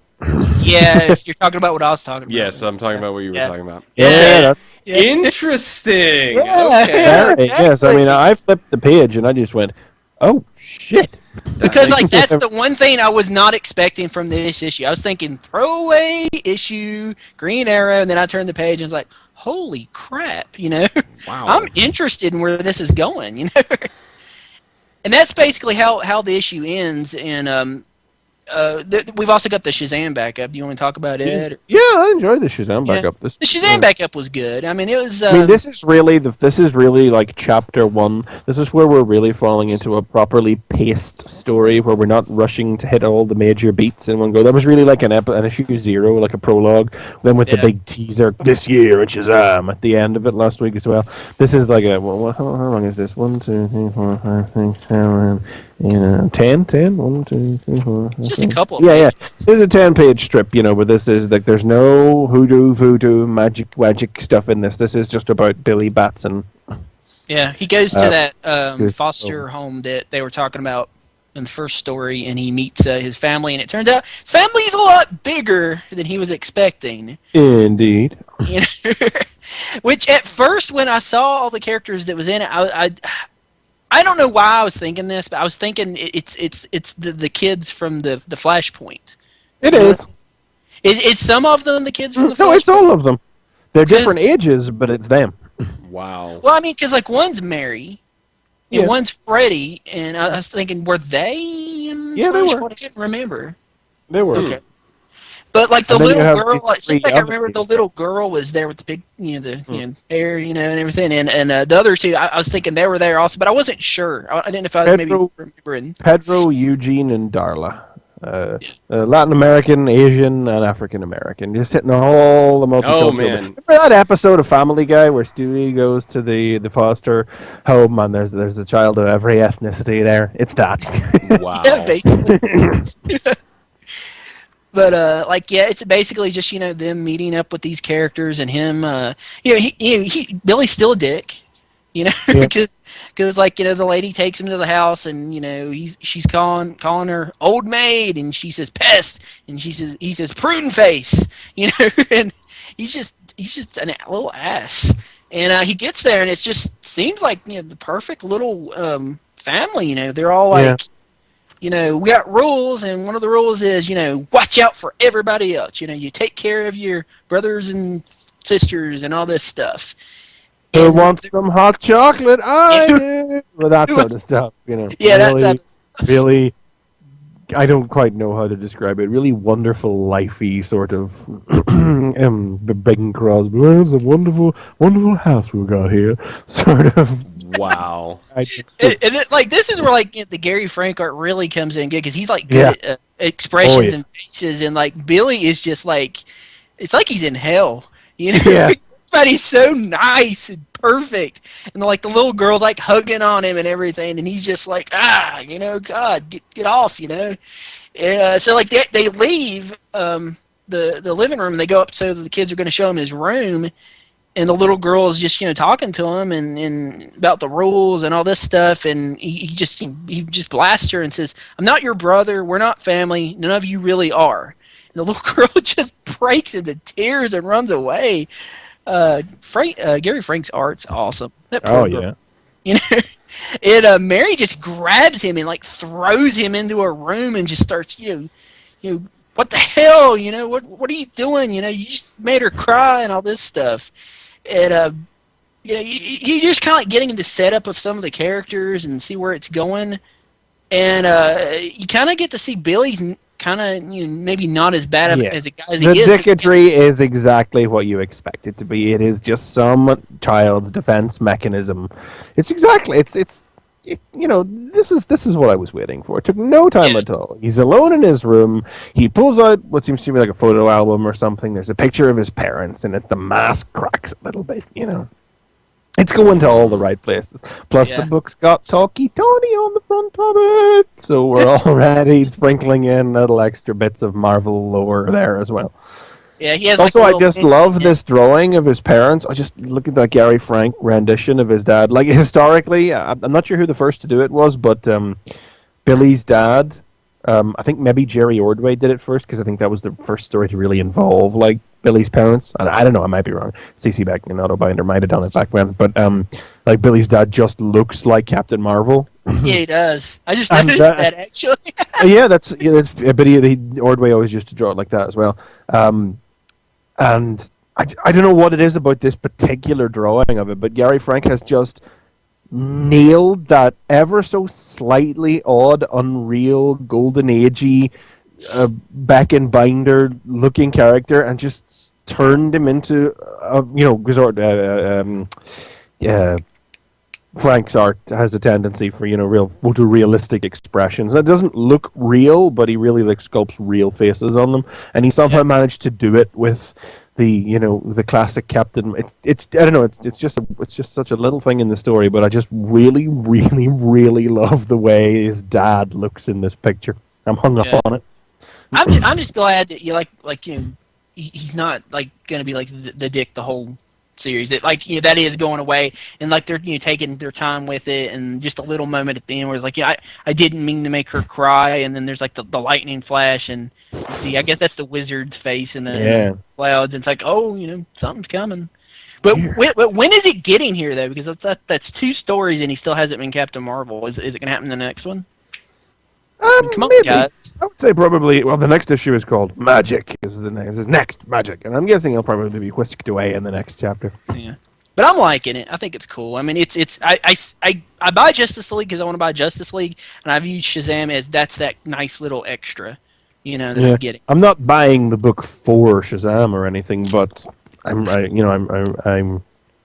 Yeah, if you're talking about what I was talking about. Yes, I'm talking about what you were talking about. Yeah. Interesting. Yeah. Okay. Yes, I mean, I flipped the page and I just went, "Oh shit!" Because that's the one thing I was not expecting from this issue. I was thinking throwaway issue, Green Arrow, and then I turned the page and was like, "Holy crap!" You know, Wow. I'm interested in where this is going. You know, and that's basically how the issue ends. And we've also got the Shazam backup. Do you want to talk about it? Yeah, I enjoyed the Shazam backup. The Shazam backup was good. I mean, it was. I mean, this is really like chapter 1. This is where we're really falling into a properly paced story where we're not rushing to hit all the major beats in one go. That was really like an issue 0, like a prologue. Then with the big teaser this year and Shazam at the end of it last week as well. This is like how long is this? 1, 2, 3, 4, 5, 6, 7. 10? 1, 2, 3, 4, 5, just a couple of yeah. There's a 10-page strip, but this is like there's no hoodoo, voodoo, magic stuff in this. This is just about Billy Batson. Yeah, he goes to that foster home that they were talking about in the first story, and he meets his family, and it turns out his family's a lot bigger than he was expecting. Indeed. Which at first, when I saw all the characters that was in it, I don't know why I was thinking this, but I was thinking it's the kids from the Flashpoint. It is. Is some of them the kids from the Flashpoint? No, it's all of them. They're different ages, but it's them. Wow. Well, I mean, because like one's Mary, and one's Freddy, and I was thinking, were they in Flashpoint? They were. I couldn't remember. They were. Okay. But like the little girl, it seems like I remember people. the little girl was there with the big, hair, and everything, and the other two, I was thinking they were there also, but I wasn't sure. I didn't know if I was maybe remembering. Pedro, Eugene, and Darla. Latin American, Asian, and African American. Just hitting all the multicultural. Oh man! Remember that episode of Family Guy where Stewie goes to the foster home and there's a child of every ethnicity there? It's that. Wow. Yeah, basically. But it's basically just them meeting up with these characters and him. Billy's still a dick, because the lady takes him to the house and she's calling her old maid and she says pest and he says prune face, and he's just a little ass. And he gets there and it just seems like the perfect little family. They're all like. We got rules, and one of the rules is, watch out for everybody else. You take care of your brothers and sisters and all this stuff. Who wants some hot chocolate? I do. Well, that sort of stuff, Yeah, really, I don't quite know how to describe it. Really wonderful, lifey sort of Bing Crosby. Well, it's a wonderful, wonderful house we got here. Sort of. Wow. This is where the Gary Frank art really comes in good because he's good at expressions and faces, and Billy is just it's like he's in hell, but he's so nice and perfect, and the little girl's hugging on him and everything, and he's just God, get off, and so they leave the living room and they go up so that the kids are going to show him his room. And the little girl is just, talking to him and about the rules and all this stuff, and he just blasts her and says, "I'm not your brother. We're not family. None of you really are." the little girl just breaks into tears and runs away. Gary Frank's art's awesome. That poor girl. Yeah. You know, Mary just grabs him and like throws him into a room and just starts, what the hell, what are you doing? You just made her cry and all this stuff. And you just kind of like getting into setup of some of the characters and see where it's going, and you kind of get to see Billy's kind of maybe not as bad as a guy as he is. The dicketry is exactly what you expect it to be. It is just some child's defense mechanism. It's exactly this is what I was waiting for. It took no time at all. He's alone in his room. He pulls out what seems to be like a photo album or something. There's a picture of his parents, and the mask cracks a little bit. It's going to all the right places. Plus, the book's got Talkie Tony on the front of it, so we're already sprinkling in little extra bits of Marvel lore there as well. Yeah, he has. Also, I just love this drawing of his parents. I just look at that Gary Frank rendition of his dad. Like historically, I'm not sure who the first to do it was, but Billy's dad. I think maybe Jerry Ordway did it first because I think that was the first story to really involve like Billy's parents. And I don't know, I might be wrong. C.C. Beck and Otto Binder might have done it back when, but like Billy's dad just looks like Captain Marvel. Yeah, he does. I just noticed that actually. That's but Ordway always used to draw it like that as well. And I don't know what it is about this particular drawing of it, but Gary Frank has just nailed that ever so slightly odd, unreal, golden agey Beck and Binder looking character, and just turned him into Frank's art has a tendency for real photorealistic expressions. It doesn't look real, but he really sculpts real faces on them, and he somehow managed to do it with the classic Captain. It's I don't know. It's just such a little thing in the story, but I just really, really, really love the way his dad looks in this picture. I'm hung up on it. I'm just glad that you he's not like going to be like the dick the whole series. That is going away, and like they're taking their time with it, and just a little moment at the end where it's like, I didn't mean to make her cry, and then there's like the lightning flash, and you see, I guess that's the wizard's face in the clouds, and it's like, something's coming. But when is it getting here though? Because that's 2 stories, and he still hasn't been Captain Marvel. Is it going to happen in the next one? Come on, maybe. guys. I would say probably. Well, the next issue is called Magic. Is the name? Is next Magic, and I'm guessing he'll probably be whisked away in the next chapter. Yeah, but I'm liking it. I think it's cool. I mean, I buy Justice League because I want to buy Justice League, and I view Shazam as that nice little extra, that I'm getting. I'm not buying the book for Shazam or anything, but I'm.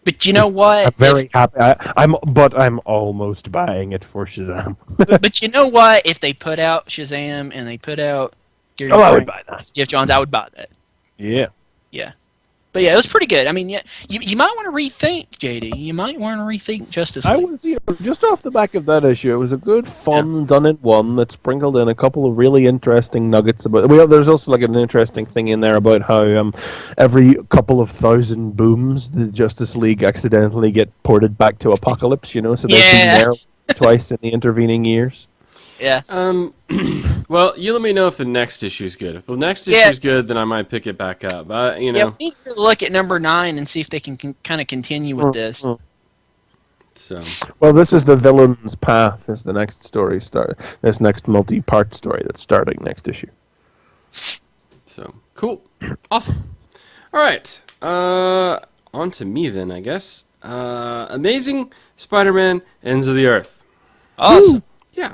But you know what? I'm very happy. I'm almost buying it for Shazam. but you know what? If they put out Shazam and they put out I would buy that. Jeff Johns, I would buy that. Yeah. Yeah. But yeah, it was pretty good. I mean, you might want to rethink, JD. You might want to rethink Justice League. I was just off the back of that issue. It was a good, fun, done in one that sprinkled in a couple of really interesting nuggets about. Well, there's also like an interesting thing in there about how every couple of thousand booms, the Justice League accidentally get ported back to Apocalypse. So they've been there twice in the intervening years. Yeah. Well, you let me know if the next issue is good. If the next issue is good, then I might pick it back up. Yeah, we need to look at number 9 and see if they can kind of continue with this. So. Well, this is the Villain's Path. Is the next story start? This next multi-part story that's starting next issue. So cool, awesome. All right, on to me then, I guess. Amazing Spider-Man: Ends of the Earth. Awesome. Woo! Yeah.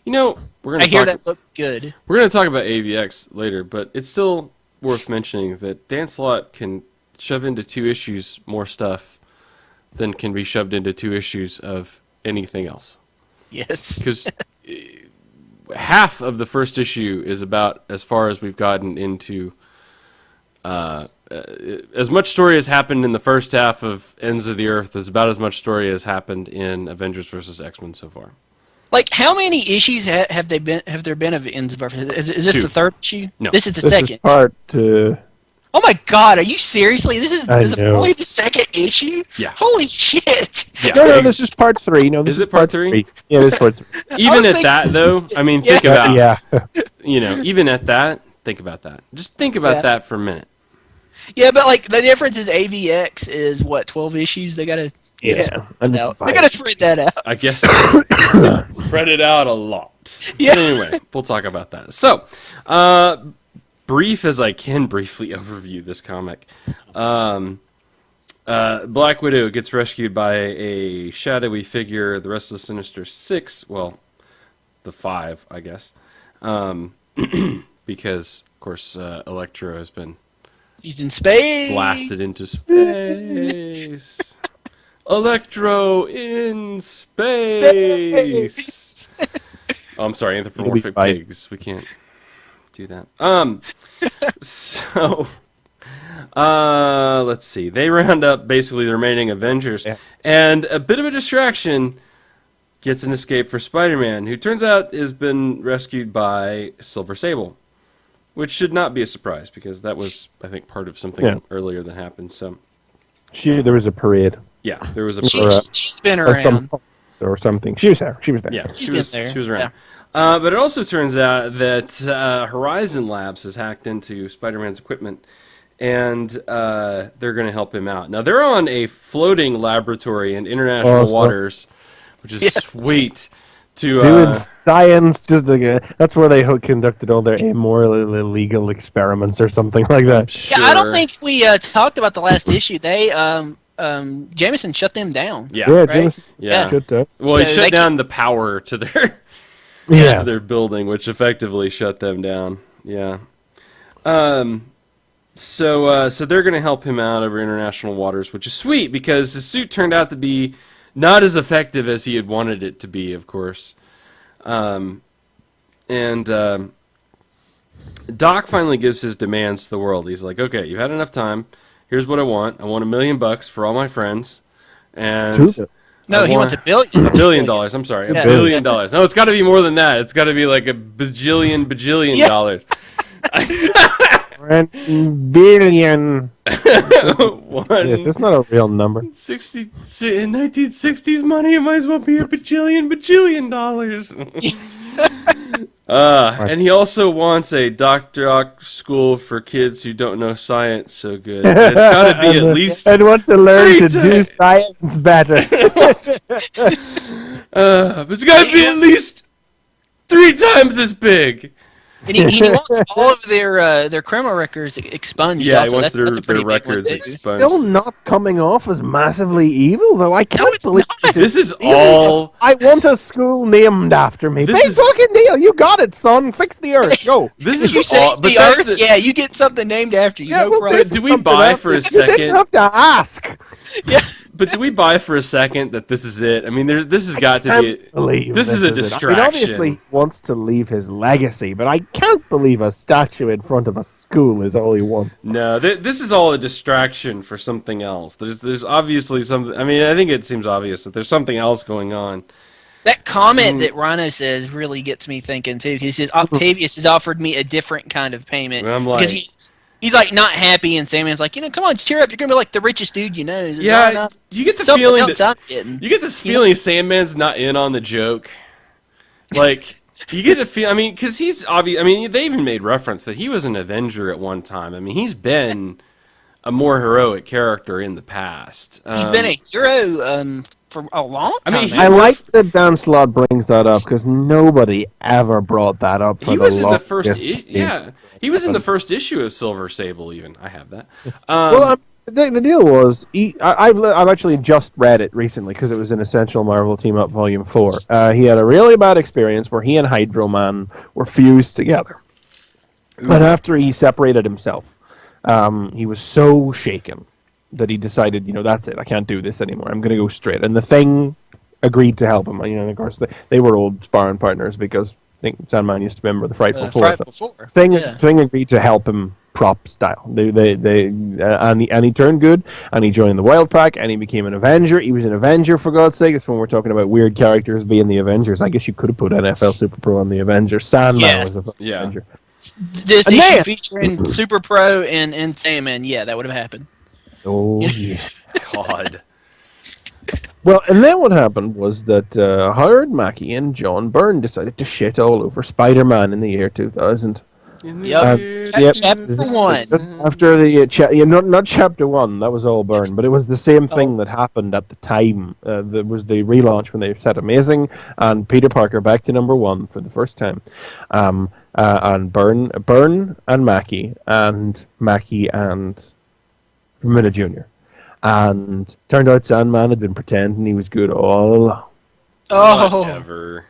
We're gonna. I hear that looked good. We're gonna talk about AVX later, but it's still worth mentioning that Dan Slott can shove into 2 issues more stuff than can be shoved into 2 issues of anything else. Yes. Because half of the first issue is about as far as we've gotten into. As much story has happened in the first half of Ends of the Earth as about as much story has happened in Avengers vs. X-Men so far. Like, how many issues have there been of Ends of Earth? Is this 2. the 3rd issue? No. This is the 2nd. Is part 2. Oh my God! Are you seriously? This is only the 2nd issue? Yeah. Holy shit! Yeah. No, this is part 3. No, this is it part 3? Yeah, this is part 3. Even at that, though, I mean, think about yeah. Even at that, Think about that. Just think about that for a minute. Yeah, but like the difference is AVX is what 12 issues. They gotta spread that out. I guess spread it out a lot. Yeah. But anyway, we'll talk about that. So, briefly overview this comic. Black Widow gets rescued by a shadowy figure. The rest of the Sinister Six, well, the five, I guess, because of course Electro has been in space, blasted into space. Electro in space. Oh, I'm sorry, anthropomorphic pigs. We can't do that. So, let's see. They round up basically the remaining Avengers, and a bit of a distraction gets an escape for Spider-Man, who turns out has been rescued by Silver Sable, which should not be a surprise because that was, I think, part of something earlier that happened. So, there was a parade. Yeah, there was a parade. She's been around. Or something. She was there. She was there. Yeah, she was around. Yeah. But it also turns out that Horizon Labs has hacked into Spider-Man's equipment, and they're going to help him out. Now, they're on a floating laboratory in international waters, which is sweet. Doing science, that's where they conducted all their immoral, illegal experiments or something like that. Sure. Yeah, I don't think we talked about the last issue. They Jameson shut them down. Yeah, right? Yeah. Yeah. Well, he shut down the power to their to their building, which effectively shut them down. Yeah. So they're going to help him out over international waters, which is sweet because his suit turned out to be not as effective as he had wanted it to be, of course. And Doc finally gives his demands to the world. He's like, okay, you've had enough time. Here's what I want. I want $1 million for all my friends. And no, he wants $1 billion. $1 billion. I'm sorry, $1 billion. No, it's got to be more than that. It's got to be like a bajillion dollars. Billion. Yes, that's not a real number. In 1960s money, it might as well be a bajillion dollars. And he also wants a doc school for kids who don't know science so good. And it's got to be at least. And want to learn to do science better. But it's got to be at least 3 times as big. And he wants all of their criminal records expunged. Yeah, also. he wants that's their records expunged. Still not coming off as massively evil, though. I can't believe this is all. I want a school named after me. Big fucking deal. You got it, son. Fix the Earth. Go. This if is you all. save the Earth, you get something named after you. No problem. Do we buy for a second? You didn't have to ask. Yeah. But do we buy for a second that this is it? I mean, this has got to be. This is a distraction. I mean, obviously, he wants to leave his legacy, but I can't believe a statue in front of a school is all he wants. No, this is all a distraction for something else. There's obviously something. I mean, I think it seems obvious that there's something else going on. That comment that Rhino says really gets me thinking too. He says Octavius has offered me a different kind of payment. I'm like, because he's like not happy, and Sandman's like, come on, cheer up. You're gonna be like the richest dude you know. Yeah, you get the feeling you get this feeling Sandman's not in on the joke. Like, you get a feel. I mean, because he's obvious. I mean, they even made reference that he was an Avenger at one time. I mean, he's been a more heroic character in the past. He's been a hero for a long time. I mean, I like that Dan Slott brings that up because nobody ever brought that up. He was in the first. He was in the first issue of Silver Sable. Even I have that. Well, the deal was, I've actually just read it recently because it was in Essential Marvel Team Up Volume 4. He had a really bad experience where he and Hydro Man were fused together. And after he separated himself, he was so shaken that he decided, that's it, I can't do this anymore. I'm going to go straight. And the Thing agreed to help him. And of course, they were old sparring partners because I think Sandman used to remember the Frightful Four. Thing agreed to help him prop style. And he turned good, and he joined the Wild Pack, and he became an Avenger. He was an Avenger, for God's sake. That's when we're talking about weird characters being the Avengers. I guess you could have put NFL Super Pro on the Avengers. Sandman was an Avenger. This issue featuring Super Pro and Sandman, that would have happened. Oh, yeah. God. Well, and then what happened was that Howard Mackie and John Byrne decided to shit all over Spider-Man in the year 2000. Yep. Chapter 1. After the not chapter 1, that was all Byrne, but it was the same thing that happened at the time. There was the relaunch when they said Amazing and Peter Parker back to number 1 for the first time. And Byrne and Mackie and Romita Jr. And turned out Sandman had been pretending he was good all along. Oh. Whatever.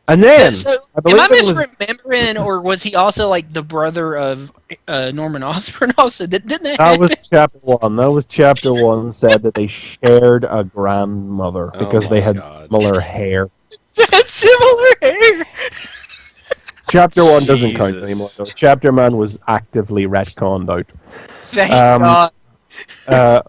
And then, so am I misremembering, or was he also like the brother of Norman Osborn? Also, didn't that happen? was chapter 1. That was chapter 1. Said that they shared a grandmother because they had similar hair. Similar hair. Chapter 1 doesn't count anymore. Though. Chapter Man was actively retconned out. Thank God.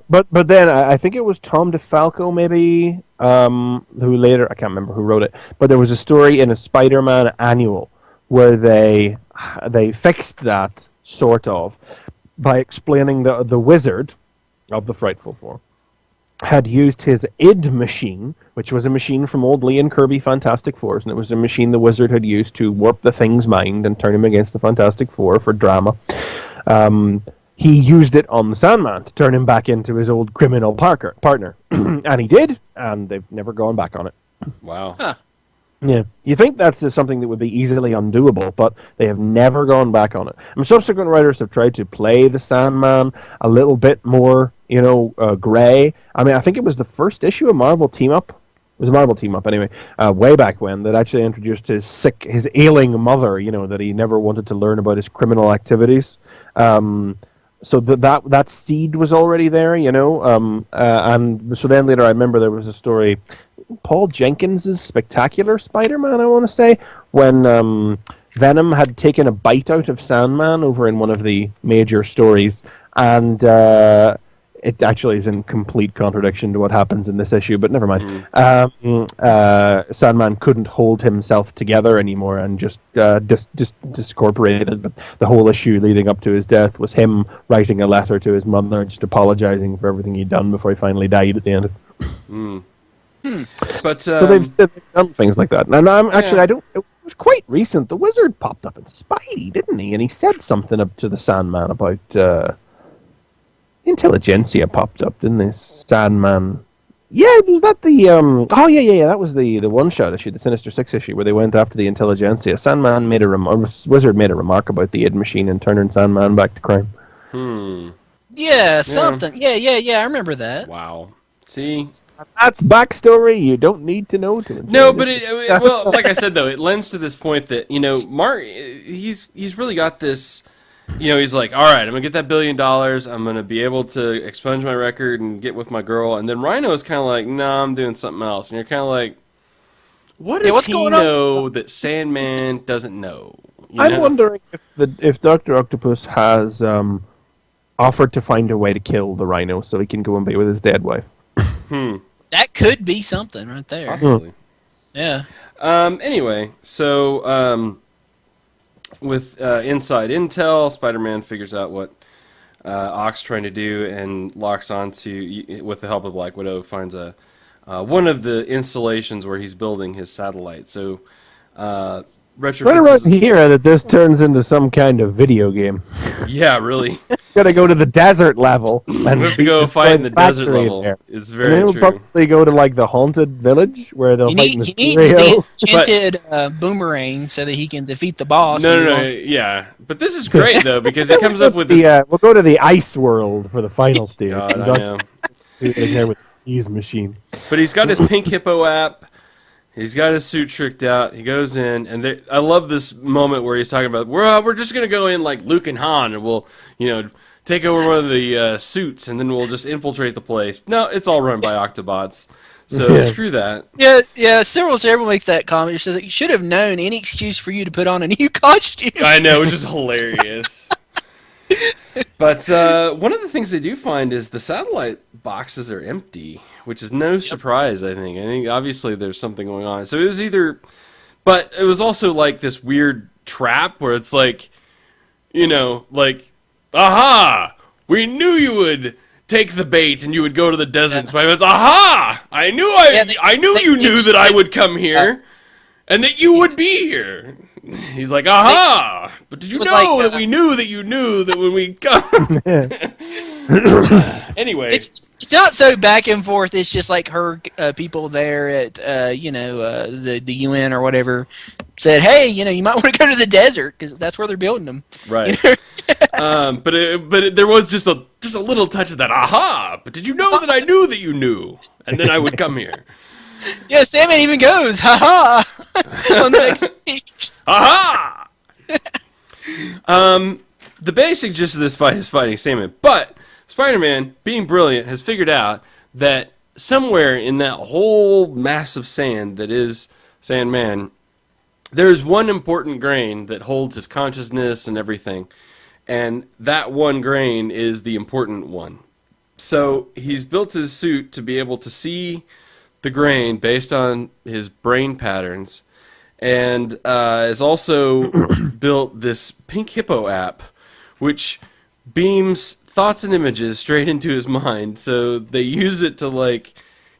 But then I think it was Tom DeFalco maybe who later, I can't remember who wrote it, but there was a story in a Spider-Man annual where they fixed that sort of by explaining the wizard of the Frightful Four had used his id machine, which was a machine from old Lee and Kirby Fantastic Fours, and it was a machine the wizard had used to warp the Thing's mind and turn him against the Fantastic Four for drama. He used it on the Sandman to turn him back into his old criminal partner. And he did, and they've never gone back on it. Wow. Huh. Yeah. You think that's something that would be easily undoable, but they have never gone back on it. And subsequent writers have tried to play the Sandman a little bit more, gray. I mean, I think it was the first issue of Marvel Team-Up. It was a Marvel Team-Up, anyway, way back when, that actually introduced his ailing mother, that he never wanted to learn about his criminal activities. So that seed was already there, and so then later I remember there was a story, Paul Jenkins' Spectacular Spider-Man, I want to say, when Venom had taken a bite out of Sandman over in one of the major stories, and it actually is in complete contradiction to what happens in this issue, but never mind. Sandman couldn't hold himself together anymore and just discorporated. But the whole issue leading up to his death was him writing a letter to his mother, just apologizing for everything he'd done before he finally died at the end. But so they've done things like that. And it was quite recent. The Wizard popped up in Spidey, didn't he? And he said something up to the Sandman about. Intelligentsia popped up, didn't they? Sandman. Yeah, was that the that was the one-shot issue, the Sinister Six issue, where they went after the Intelligentsia. Sandman made Wizard made a remark about the id machine and turning Sandman back to crime. Yeah, something. Yeah, I remember that. Wow. See? That's backstory you don't need to know to. No, but well, like I said though, it lends to this point that, Mark, he's really got this. He's like, all right, I'm going to get that $1 billion. I'm going to be able to expunge my record and get with my girl. And then Rhino is kind of like, no, I'm doing something else. And you're kind of like, what does he know that Sandman doesn't know? I'm wondering if Dr. Octopus has offered to find a way to kill the Rhino so he can go and be with his dead wife. That could be something right there. Possibly. Yeah. Anyway, so... with inside intel, Spider-Man figures out what Ock's trying to do and locks onto, with the help of Black Widow, finds one of the installations where he's building his satellite. So, right around here that this turns into some kind of video game. Yeah, really. Gotta go to the desert level. And we have to go fight in the desert level. It's very true. They'll probably go to the haunted village where they'll fight Mysterio. He needs the enchanted boomerang so that he can defeat the boss. No, yeah. But this is great though because it comes up with this. We'll go to the ice world for the final stage. God, I know. There with the Ease machine. But he's got his Pink Hippo app. He's got his suit tricked out. He goes in, and I love this moment where he's talking about, we're just going to go in like Luke and Han, and we'll, take over one of the suits, and then we'll just infiltrate the place. No, it's all run by Octobots, so screw that. Yeah, Cyril makes that comment. He says, you should have known any excuse for you to put on a new costume. I know, which is hilarious. But one of the things they do find is the satellite boxes are empty, which is no surprise, I think. I think obviously there's something going on. So it was but it was also like this weird trap where it's like, aha! We knew you would take the bait and you would go to the desert. So it's, aha! I knew you knew that I would come here and that you would be here. he's like, aha! But did you know that we knew that you knew that when we come? Anyway, it's not so back and forth. It's just like her people there at the UN or whatever said, hey, you might want to go to the desert because that's where they're building them. Right. But there was just a little touch of that aha. But did you know that I knew that you knew, and then I would come here. Yeah, Sandman even goes ha ha on the next page. Aha! The basic gist of this fight is fighting Sandman, but Spider-Man, being brilliant, has figured out that somewhere in that whole mass of sand that is Sandman, there's one important grain that holds his consciousness and everything, and that one grain is the important one. So he's built his suit to be able to see the grain based on his brain patterns, and has also built this Pink Hippo app, which beams thoughts and images straight into his mind. So they use it to,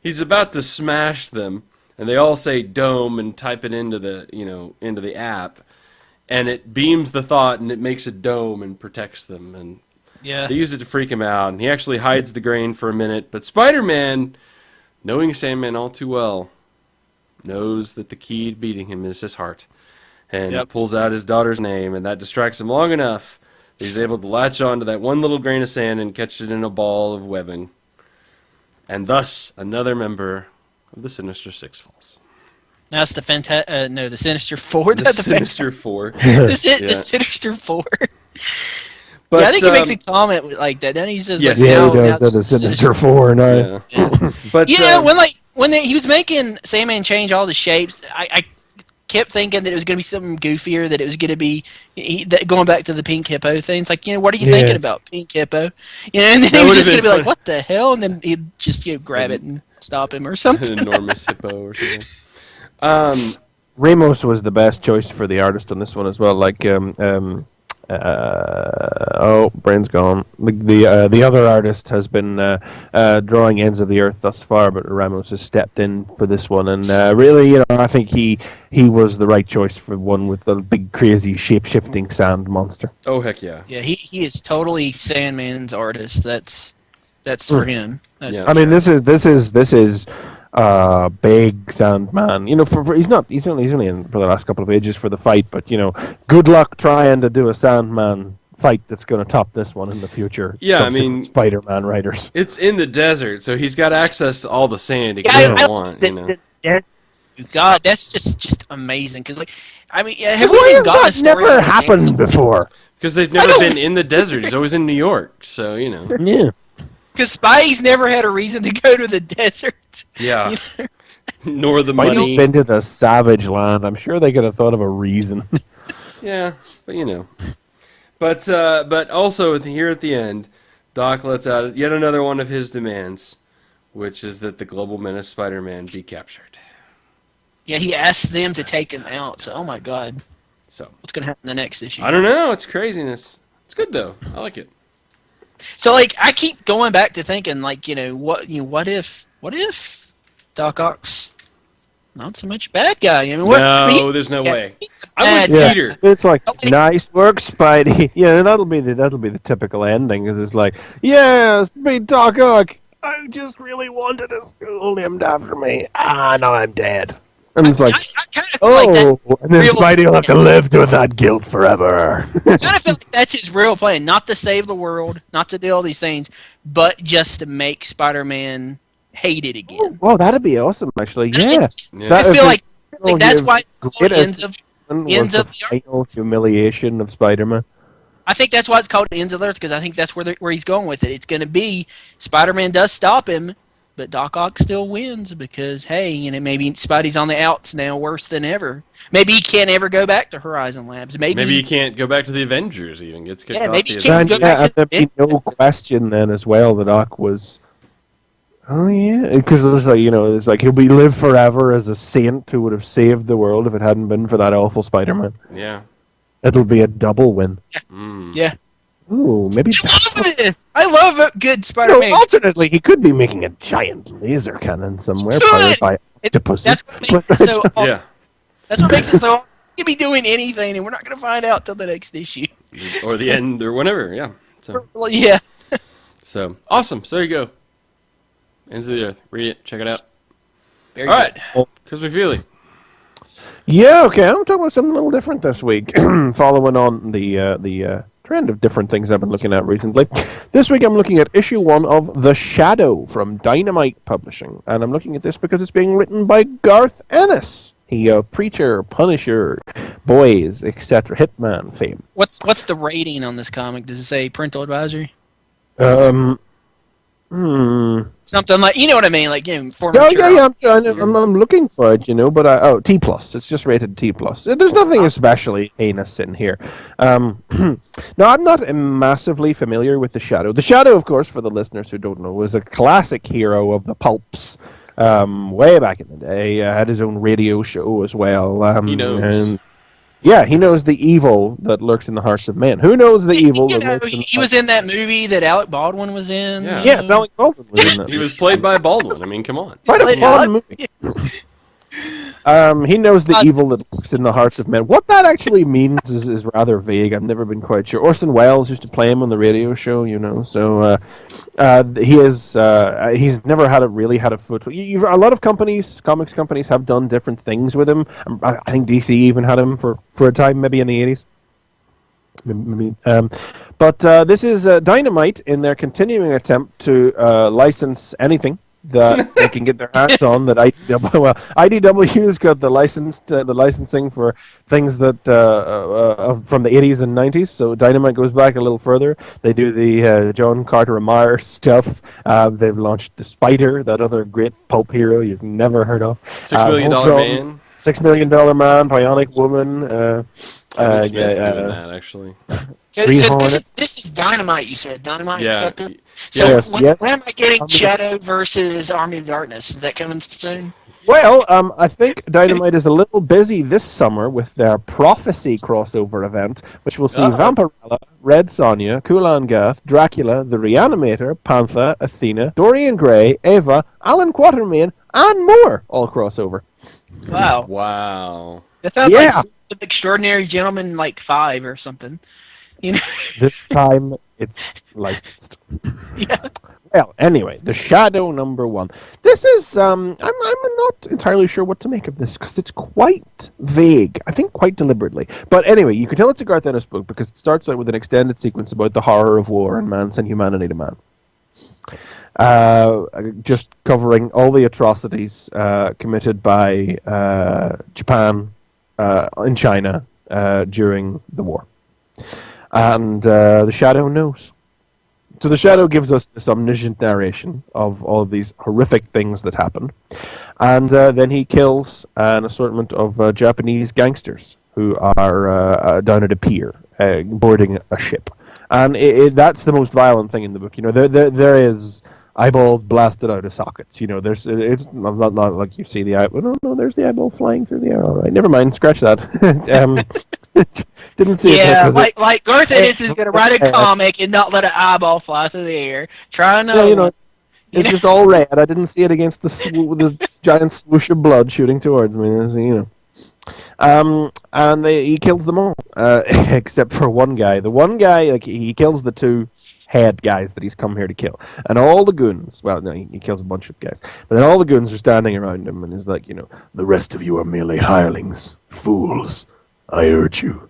he's about to smash them, and they all say dome and type it into the app, and it beams the thought and it makes a dome and protects them. And they use it to freak him out, and he actually hides the grain for a minute. But Spider-Man, knowing Sandman all too well, knows that the key to beating him is his heart, and pulls out his daughter's name, and that distracts him long enough that he's able to latch on to that one little grain of sand and catch it in a ball of webbing. And thus, another member of the Sinister Six falls. That's the the Sinister Four. The Sinister Four. The Sinister Four. But, I think he makes a comment like that. Then he says, he does the Sinister Four. No. Yeah. But when he was making Sandman change all the shapes, I kept thinking that it was going to be something goofier, that it was going to be going back to the Pink Hippo thing. It's like, what are you thinking about, Pink Hippo? And then he was just going to be like, what the hell? And then he'd just grab it and stop him or something. An enormous hippo or something. Ramos was the best choice for the artist on this one as well. Brain's gone. The other artist has been drawing Ends of the Earth thus far, but Ramos has stepped in for this one, and really, I think he was the right choice for one with the big, crazy, shape-shifting sand monster. Oh heck yeah! Yeah, he is totally Sandman's artist. That's for him. I mean, this is big Sandman. He's only in for the last couple of pages for the fight, but good luck trying to do a Sandman fight that's going to top this one in the future. Yeah, I mean, Spider-Man writers. It's in the desert, so he's got access to all the sand he can want. God, that's just amazing. Because have we even got a story? Never happened before. Because they've never been in the desert. He's always in New York, so Yeah. Because Spidey's never had a reason to go to the desert. Yeah. Nor the Spidey's money. been to the Savage Land. I'm sure they could have thought of a reason. Yeah, but But also here at the end, Doc lets out yet another one of his demands, which is that the global menace Spider-Man be captured. Yeah, he asked them to take him out. So, oh my God. So what's gonna happen in the next issue? I don't know. It's craziness. It's good though. I like it. So I keep going back to thinking what if Doc Ock's not so much bad guy? I mean, there's no way. I'm with Peter. It's like, nice work, Spidey. Yeah, that'll be the typical ending. Because it's like, yes, be Doc Ock. I just really wanted a school named after me. Now I'm dead. And it's like, I kind of feel like that and then Spidey will have to live with that guilt forever. I kind of feel like that's his real plan, not to save the world, not to do all these things, but just to make Spider-Man hate it again. Oh, that'd be awesome, actually. Yeah. I feel like that's why it's ends of the final humiliation of Spider-Man. I think that's why it's called Ends of the Earth, because I think that's where he's going with it. It's going to be Spider-Man does stop him, but Doc Ock still wins because, hey, maybe Spidey's on the outs now worse than ever. Maybe he can't ever go back to Horizon Labs. Maybe he can't go back to the Avengers even. Gets kicked off maybe the he can't Avengers. go back to there'd be no question then as well that Doc was... Oh, yeah. Because it's like he'll live forever as a saint who would have saved the world if it hadn't been for that awful Spider-Man. Yeah. It'll be a double win. Yeah. Ooh, maybe... I love this! I love a good Spider-Man. Alternately, he could be making a giant laser cannon somewhere powered by octopus. That's what makes it so Yeah. That's what makes it so could be doing anything, and we're not going to find out till the next issue. Or the end, or whenever, yeah. So, Well, yeah. so awesome. So there you go. Ends of the Earth. Read it. Check it out. Very All right. good. Chris McFeely. Yeah, okay. I'm talking about something a little different this week. Following on the trend of different things I've been looking at recently. This week I'm looking at issue 1 of The Shadow from Dynamite Publishing. And I'm looking at this because it's being written by Garth Ennis. He Preacher, Punisher, Boys, etc. Hitman fame. What's the rating on this comic? Does it say parental advisory? Something like, you know what I mean, like, for mature. Yeah. I'm looking for it, but T+. It's just rated T+. There's nothing especially heinous in here. Now, I'm not massively familiar with The Shadow. The Shadow, of course, for the listeners who don't know, was a classic hero of the pulps. Way back in the day, had his own radio show as well. He knows. And, yeah, he knows the evil that lurks in the hearts of men. Who knows the evil that lurks in the he was in that movie that Alec Baldwin was in. Yeah. Yes, Alec Baldwin was in that. He was played by Baldwin. I mean, come on. Quite a fun movie. He knows the evil that lurks in the hearts of men. What that actually means is rather vague. I've never been quite sure. Orson Welles used to play him on the radio show, so he's never really had a foot. A lot of comics companies have done different things with him. I think DC even had him for a time, maybe in the 80s. But this is Dynamite in their continuing attempt to license anything that they can get their hands on. That IDW's got the licensing for things that from the 80s and 90s. So Dynamite goes back a little further. They do the John Carter Meyer stuff. They've launched the Spider, that other great pulp hero you've never heard of. $6 Million Man. $6 Million Man, Bionic Woman. Smith doing that, actually. So this is Dynamite, you said. Dynamite got this? So when am I getting Shadow versus Army of Darkness? Is that coming soon? Well, I think Dynamite is a little busy this summer with their Prophecy crossover event, which will see Vampirella, Red Sonja, Kulan Gath, Dracula, the Reanimator, Panther, Athena, Dorian Gray, Ava, Alan Quatermain, and more all crossover. Wow. That sounds like an Extraordinary Gentleman, like 5 or something. This time it's licensed. Yeah. Well, anyway, The Shadow #1. This is I'm not entirely sure what to make of this because it's quite vague. I think quite deliberately. But anyway, you can tell it's a Garth Ennis book because it starts out with an extended sequence about the horror of war and man's inhumanity to man. Just covering all the atrocities committed by Japan in China during the war. And The Shadow knows. So The Shadow gives us this omniscient narration of all of these horrific things that happened. And then he kills an assortment of Japanese gangsters who are down at a pier, boarding a ship. And that's the most violent thing in the book. There is eyeballs blasted out of sockets. It's not like you see the eyeball. No, there's the eyeball flying through the air. All right, never mind. Scratch that. Didn't see it. Yeah, like Garth Ennis is going to write a comic and not let an eyeball fly through the air. Try to it's just all red. I didn't see it against the giant swoosh of blood shooting towards me. And he kills them all, except for one guy. The one guy, he kills the two head guys that he's come here to kill. And all the goons, well, no, he kills a bunch of guys. But then all the goons are standing around him and he's like, the rest of you are merely hirelings, fools. I urge you,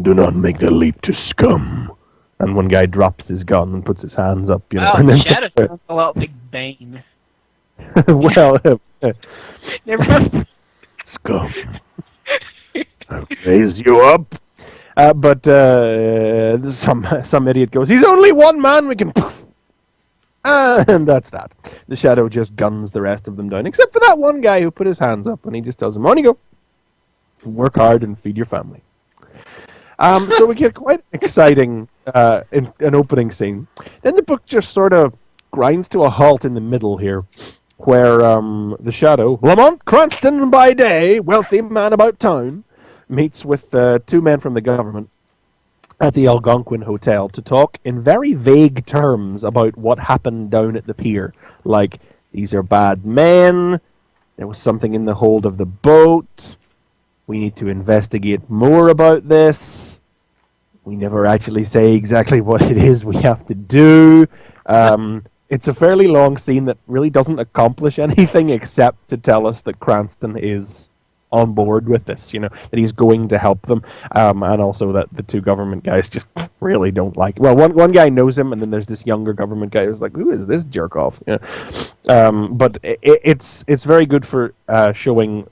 do not make the leap to scum. And one guy drops his gun and puts his hands up, and then Shadow sounds a lot like Bane. Well, Never mind. Scum. I'll raise you up. But some idiot goes, he's only one man, we can... And that's that. The Shadow just guns the rest of them down, except for that one guy who put his hands up, and he just tells him, on you go. Work hard and feed your family. So we get quite exciting in an opening scene. Then the book just sort of grinds to a halt in the middle here, where the Shadow, Lamont Cranston by day, wealthy man about town, meets with two men from the government at the Algonquin Hotel to talk in very vague terms about what happened down at the pier. Like, these are bad men, there was something in the hold of the boat, We need to investigate more about this. We never actually say exactly what it is we have to do. It's a fairly long scene that really doesn't accomplish anything except to tell us that Cranston is on board with this, that he's going to help them, and also that the two government guys just really don't like. Well, one guy knows him, and then there's this younger government guy who's like, "Who is this jerk off?" But it's very good for showing.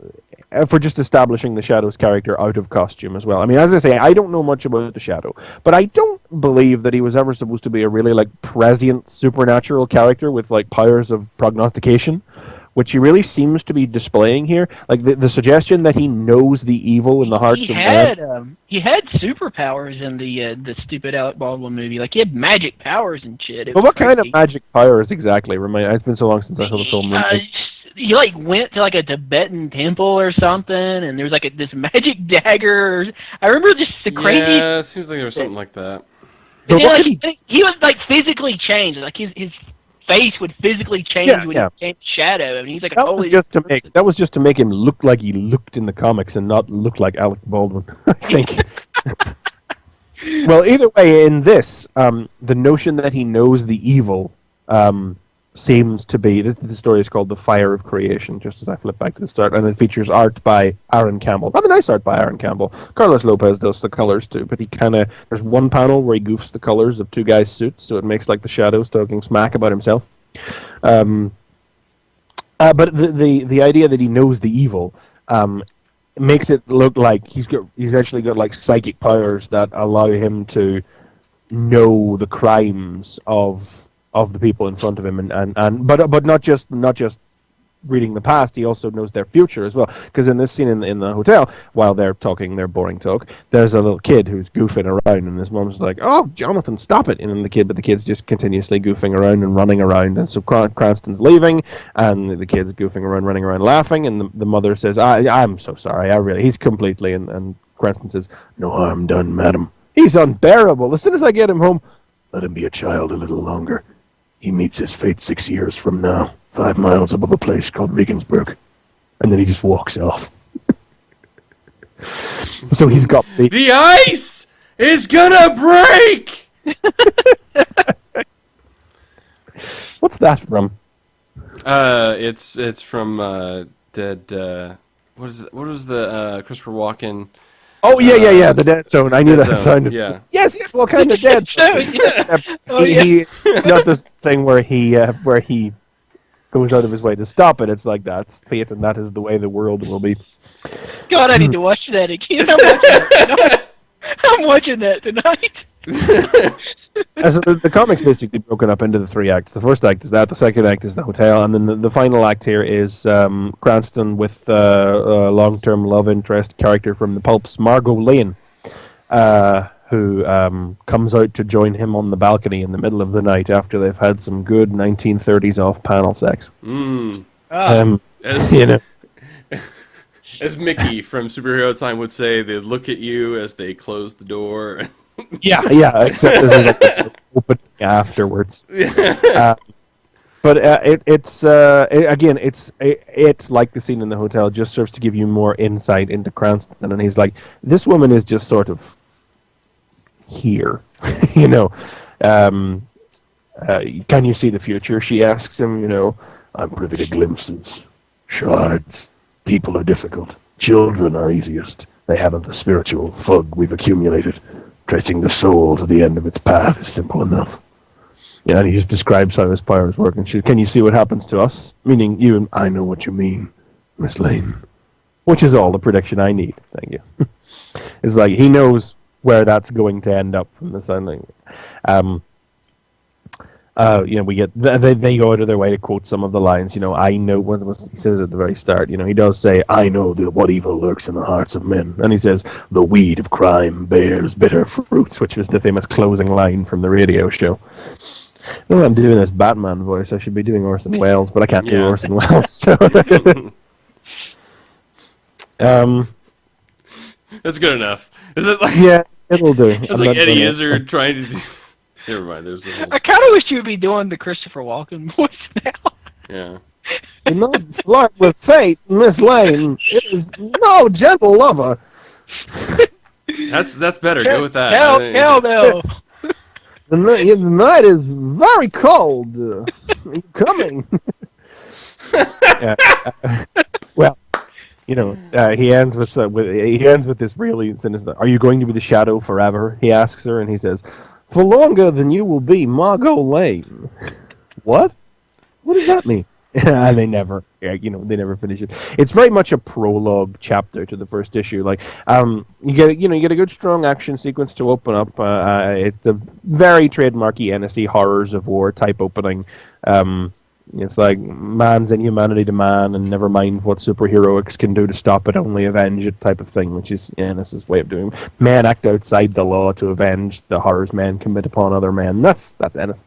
For just establishing the Shadow's character out of costume as well. I mean, as I say, I don't know much about the Shadow, but I don't believe that he was ever supposed to be a really, prescient supernatural character with, powers of prognostication, which he really seems to be displaying here. Like, the suggestion that he knows the evil in the hearts of men. He had superpowers in the stupid Alec Baldwin movie. Like, he had magic powers and shit. But what kind of magic powers exactly? It's been so long since I saw the film. He went to a Tibetan temple or something, and there was this magic dagger. I remember just the crazy. Yeah, it seems like there was something like that. And then, he was physically changed. Like his face would physically change when he became Shadow. I mean, he's like that was just to make him look like he looked in the comics and not look like Alec Baldwin. I think. Well, either way, in this, the notion that he knows the evil. Seems to be, the story is called The Fire of Creation, just as I flip back to the start, and it features art by Aaron Campbell. Rather nice art by Aaron Campbell. Carlos Lopez does the colors too, but there's one panel where he goofs the colors of two guys' suits, so it makes the Shadows talking smack about himself. But the idea that he knows the evil makes it look like he's actually got psychic powers that allow him to know the crimes of the people in front of him, but not just reading the past, he also knows their future as well. Because in this scene in the hotel, while they're talking their boring talk, there's a little kid who's goofing around, and his mom's like, "Oh, Jonathan, stop it!" And then the kid's just continuously goofing around and running around, and so Cranston's leaving, and the kid's goofing around, running around, laughing, and the mother says, "I'm so sorry, he's completely," and Cranston says, "No harm done, madam. He's unbearable. As soon as I get him home, let him be a child a little longer. He meets his fate 6 years from now, 5 miles above a place called Regensburg." And then he just walks off. So he's got the ice is gonna break! What's that from? It's from Dead. What was the Christopher Walken? Oh yeah, the Dead Zone. I knew that sounded. Yeah. Yes. What kind of Dead Zone? He not this thing where he goes out of his way to stop it. It's like that's fate, and that is the way the world will be. God, I need to watch that again. I'm watching that tonight. So the comic's basically broken up into the 3 acts. The first act is that, the second act is the hotel, and then the final act here is Cranston with a long-term love interest character from the pulps, Margot Lane, who comes out to join him on the balcony in the middle of the night after they've had some good 1930s off-panel sex. As Mickey from Superhero Time would say, they look at you as they close the door. Yeah, except there's this opening afterwards. But it's like the scene in the hotel, just serves to give you more insight into Cranston, and he's like, this woman is just sort of here, Can you see the future? She asks him, I'm privy to glimpses, shards. People are difficult. Children are easiest. They haven't the spiritual fug we've accumulated. Tracing the soul to the end of its path is simple enough. Yeah, and he just describes how his powers work. And she says, can you see what happens to us? Meaning you and I know what you mean, Miss Lane. Which is all the prediction I need. Thank you. It's like he knows where that's going to end up from the sounding. We get they go out of their way to quote some of the lines. I know what he says at the very start. He does say, "I know what evil lurks in the hearts of men," and he says, "The weed of crime bears bitter fruits," which was the famous closing line from the radio show. I'm doing this Batman voice. I should be doing Orson Welles, but I can't do Orson Welles. So. That's good enough. Is it like? Yeah, it'll do. It's like Eddie Izzard trying to. Never mind. There's. I kind of wish you would be doing the Christopher Walken voice now. Yeah. Do not flirt with fate, Miss Lane. It is no gentle lover. That's better. Go with that. Hell no. The night is very cold. Are you coming? Well, he ends with this really sinister. Are you going to be the Shadow forever? He asks her, and he says, "For longer than you will be, Margot Lane." What? What does that mean? And they never finish it. It's very much a prologue chapter to the first issue. Like, you get a good strong action sequence to open up. It's a very trademarky NSE horrors of war type opening. It's like man's inhumanity to man, and never mind what superheroics can do to stop it, only avenge it type of thing, which is Ennis's way of doing. Men act outside the law to avenge the horrors men commit upon other men. That's Ennis.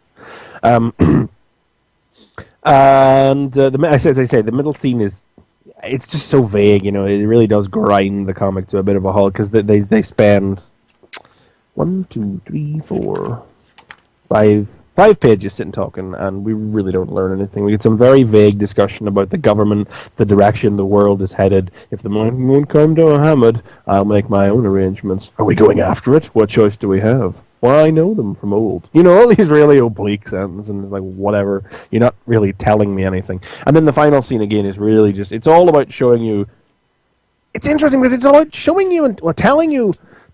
And as I say, the middle scene it's just so vague. It really does grind the comic to a bit of a halt because they spend 1, 2, 3, 4, 5 pages sitting talking, and we really don't learn anything. We get some very vague discussion about the government, the direction the world is headed. If the moon won't come to Ahmed, I'll make my own arrangements. Are we going after it? What choice do we have? Well, I know them from old. All these really oblique sentences, and it's like, whatever. You're not really telling me anything. And then the final scene, again, is really just, it's all about showing you, it's interesting because it's all about showing you,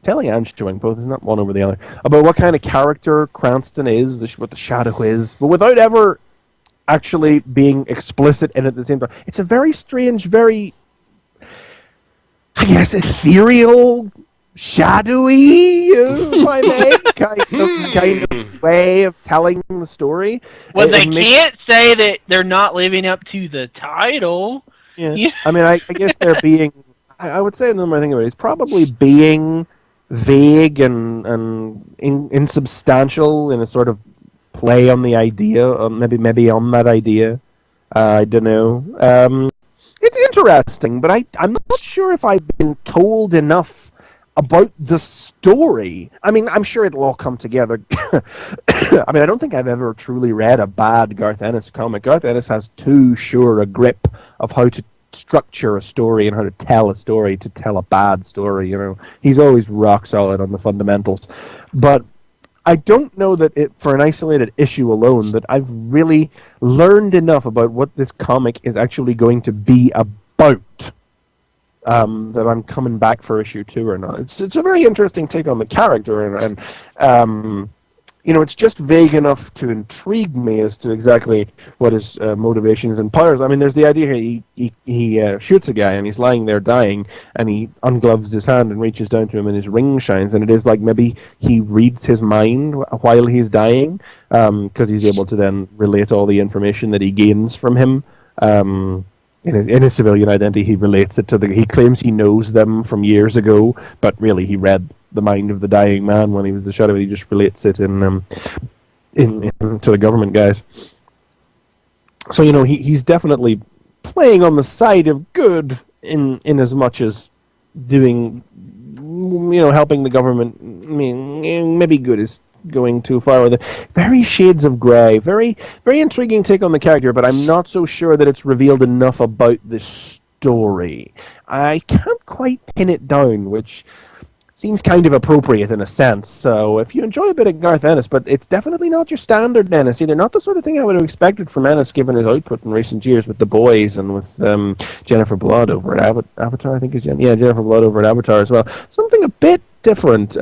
telling and showing, both is not one over the other, about what kind of character Cranston is, what the Shadow is, but without ever actually being explicit in it at the same time. It's a very strange, very, I guess, ethereal, shadowy, if I may, kind of way of telling the story. Well, they can't say that they're not living up to the title. Yeah. I mean, I guess they're being, I would say another more thing about it, it's probably being vague and insubstantial in a sort of play on the idea, or maybe on that idea. I don't know. It's interesting, but I'm not sure if I've been told enough about the story. I mean, I'm sure it'll all come together. I mean, I don't think I've ever truly read a bad Garth Ennis comic. Garth Ennis has too sure a grip of how to structure a story and how to tell a story to tell a bad story. He's always rock solid on the fundamentals. But I don't know that for an isolated issue alone, that I've really learned enough about what this comic is actually going to be about. That I'm coming back for issue 2 or not. It's a very interesting take on the character, and it's just vague enough to intrigue me as to exactly what his motivations and powers. I mean, there's the idea here he shoots a guy and he's lying there dying, and he ungloves his hand and reaches down to him and his ring shines, and it is like maybe he reads his mind while he's dying, because he's able to then relate all the information that he gains from him. In his civilian identity, he relates it to he claims he knows them from years ago, but really he read the mind of the dying man when he was the Shadow. He just relates it in to the government guys. So he's definitely playing on the side of good in as much as doing, helping the government. I mean, maybe good is going too far with it. Very shades of grey. Very, very intriguing take on the character, but I'm not so sure that it's revealed enough about the story. I can't quite pin it down, which seems kind of appropriate in a sense. So if you enjoy a bit of Garth Ennis, but it's definitely not your standard Ennis either. Not the sort of thing I would have expected from Ennis given his output in recent years with The Boys and with Jennifer Blood over at Avatar, I think is Jennifer Blood over at Avatar as well. Something a bit different.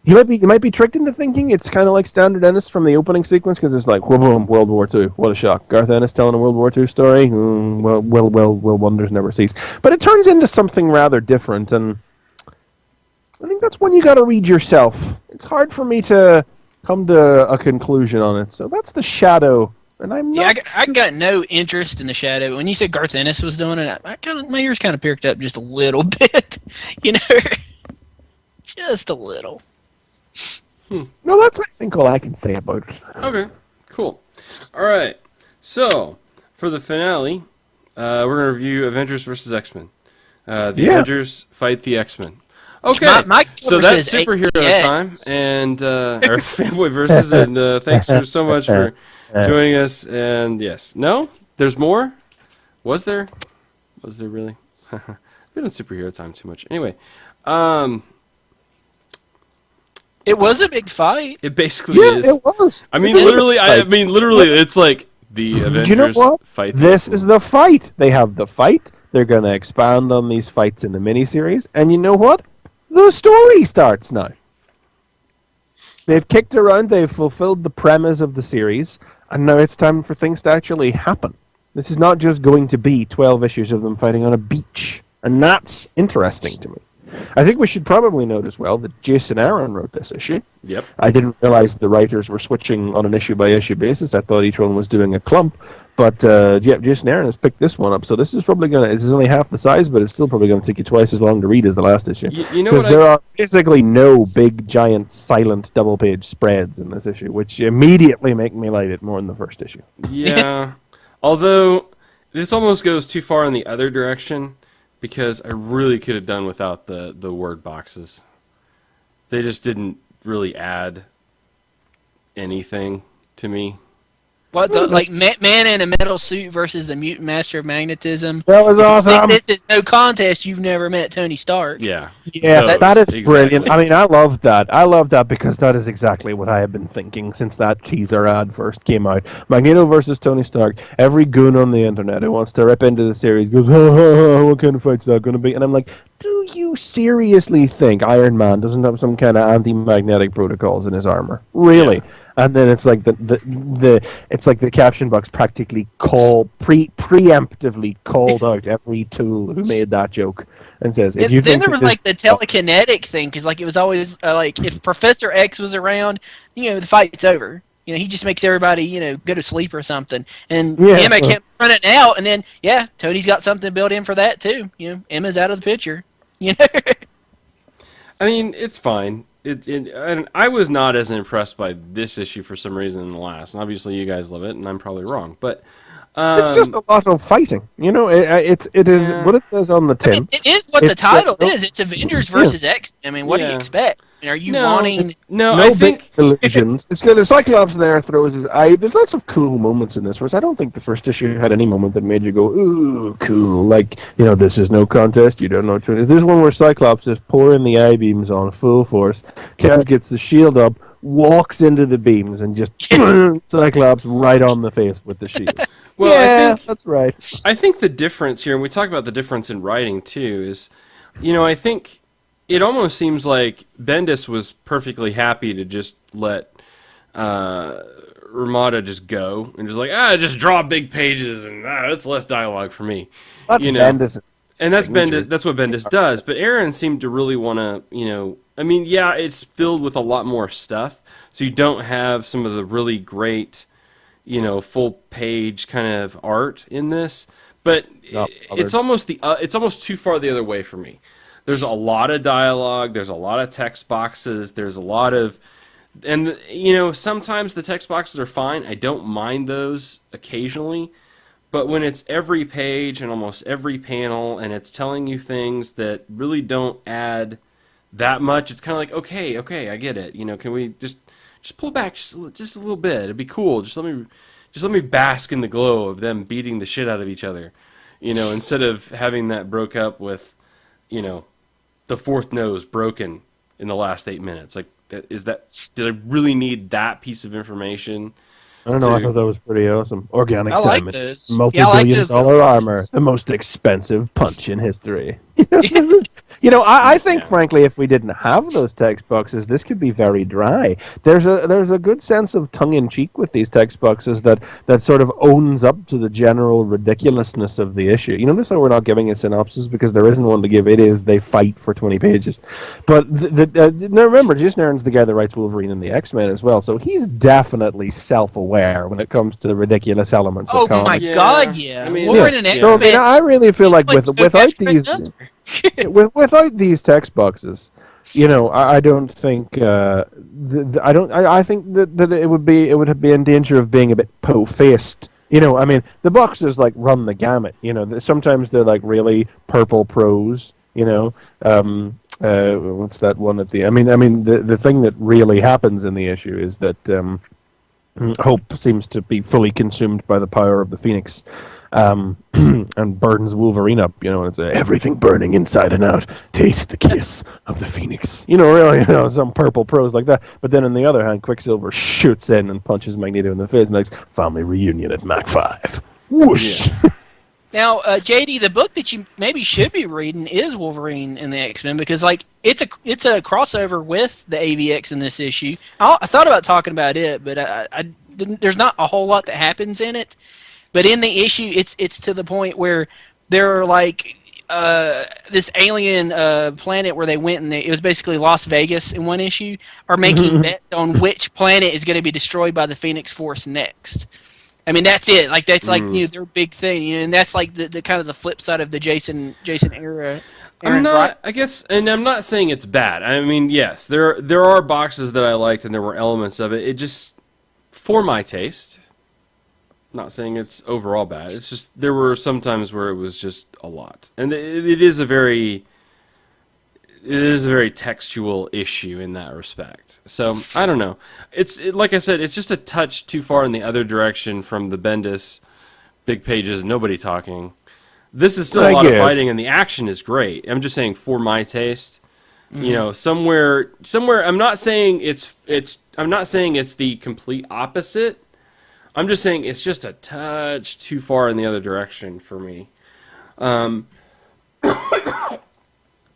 You might be tricked into thinking it's kind of like standard Ennis from the opening sequence, because it's like, boom, World War II. What a shock. Garth Ennis telling a World War II story? Will wonders never cease. But it turns into something rather different, and I think that's one you got to read yourself. It's hard for me to come to a conclusion on it. So that's The Shadow, and I'm not... Yeah, I got no interest in The Shadow. When you said Garth Ennis was doing it, my ears kind of perked up just a little bit, just a little. No, that's, I think, all I can say about it. Okay, cool. All right, so for the finale, we're going to review Avengers versus X-Men. Avengers fight the X-Men. Okay, so that's superhero time, and our Fanboy Versus, and thanks so much for joining us. And yes, no, there's more. Was there? Was there really? Been on superhero time too much. Anyway, It was a big fight. it basically is. it was. I mean, It was a literally. fight. I mean, literally. It's like the Avengers You know what? fight. This is the fight. They have the fight. They're going to expand on these fights in the miniseries. And you know what? The story starts now. They've kicked around. They've fulfilled the premise of the series. And now it's time for things to actually happen. This is not just going to be 12 issues of them fighting on a beach. And that's interesting to me. I think we should probably note as well that Jason Aaron wrote this issue. Yep. I didn't realize the writers were switching on an issue-by-issue basis. I thought each one was doing a clump. But, Jason Aaron has picked this one up. So this is probably going to... This is only half the size, but it's still probably going to take you twice as long to read as the last issue. You know Because what? there are basically no big, giant, silent double-page spreads in this issue, which immediately make me like it more than the first issue. Yeah. Although, this almost goes too far in the other direction, because I really could have done without the word boxes. They just didn't really add anything to me. What the like man in a metal suit versus the mutant master of magnetism? That was awesome. This is no contest. You've never met Tony Stark. Yeah. Yeah, No, that is exactly. brilliant. I mean, I love that. I love that because that is exactly what I have been thinking since that teaser ad first came out. Magneto versus Tony Stark. Every goon on the internet who wants to rip into the series goes, what kind of fight's that going to be? And I'm like, do you seriously think Iron Man doesn't have some kind of anti-magnetic protocols in his armor? Really? Yeah. And then it's like it's like the caption box practically preemptively called out every tool who made that joke and says, if you Then think there was like the telekinetic thing, because like it was always like if Professor X was around, the fight's over. He just makes everybody go to sleep or something. And Emma kept running out, and then Tony's got something built in for that too. Emma's out of the picture. I mean, it's fine. And I was not as impressed by this issue for some reason than the last. And obviously, you guys love it, and I'm probably wrong. But it's just a lot of fighting. It is what it says on the tin. I mean, it is what the title is. It's Avengers versus X. I mean, what do you expect? Are you wanting? No, no I think big illusions. It's good. The Cyclops there throws his eye. There's lots of cool moments in this. Whereas I don't think the first issue had any moment that made you go, "Ooh, cool!" Like this is no contest. You don't know what to do. There's one where Cyclops is pouring the eye beams on full force. Kev gets the shield up, walks into the beams, and just Cyclops right on the face with the shield. Well, yeah, I think that's right. I think the difference here, and we talk about the difference in writing too, is, I think it almost seems like Bendis was perfectly happy to just let Ramada just go and just like, just draw big pages and it's less dialogue for me. That's Bendis. And that's Bendis. That's what Bendis does. But Aaron seemed to really want to, I mean, it's filled with a lot more stuff, so you don't have some of the really great, full page kind of art in this. But it's almost too far the other way for me. There's a lot of dialogue. There's a lot of text boxes. There's a lot of, and sometimes the text boxes are fine. I don't mind those occasionally, but when it's every page and almost every panel, and it's telling you things that really don't add that much, it's kind of like, okay, I get it. Can we just pull back just a little bit? It'd be cool. Just let me bask in the glow of them beating the shit out of each other, instead of having that broke up with, the fourth nose broken in the last 8 minutes. Like, did I really need that piece of information? I don't know. I thought that was pretty awesome. Organic like diamond, those. multi-billion-dollar armor, the most expensive punch in history. I think, frankly, if we didn't have those text boxes, this could be very dry. There's a good sense of tongue-in-cheek with these text boxes that sort of owns up to the general ridiculousness of the issue. Notice how we're not giving a synopsis because there isn't one to give. It is they fight for 20 pages. But now remember, Jason Aaron's the guy that writes Wolverine and the X-Men as well, so he's definitely self-aware when it comes to the ridiculous elements of Oh my comics. God, yeah. I mean, Wolverine yes, and yeah. X-Men. So, I really feel like Like, so without desperate these enough. without these text boxes, I don't think I think that it would be in danger of being a bit po-faced. I mean, the boxes like run the gamut. Sometimes they're like really purple prose. What's that one at the? I mean, the thing that really happens in the issue is that Hope seems to be fully consumed by the power of the Phoenix. and burns Wolverine up, and it's everything burning inside and out. Taste the kiss of the Phoenix. Really, some purple prose like that. But then on the other hand, Quicksilver shoots in and punches Magneto in the face. Next family reunion at Mach 5. Whoosh. Yeah. Now, JD, the book that you maybe should be reading is Wolverine and the X-Men because, it's a crossover with the AVX in this issue. I thought about talking about it, but I didn't. There's not a whole lot that happens in it. But in the issue, it's to the point where there are this alien planet where they went and it was basically Las Vegas in one issue, are making bets on which planet is going to be destroyed by the Phoenix Force next. I mean, that's it. That's their big thing, and that's the kind of the flip side of the Jason era. I guess, and I'm not saying it's bad. I mean, yes, there are boxes that I liked, and there were elements of it. It just, for my taste, not saying it's overall bad. It's just there were some times where it was just a lot, and it is a very textual issue in that respect. So I don't know. Like I said, it's just a touch too far in the other direction from the Bendis big pages, nobody talking. This is still a lot of fighting, and the action is great. I'm just saying, for my taste, somewhere. I'm not saying it's the complete opposite. I'm just saying it's just a touch too far in the other direction for me.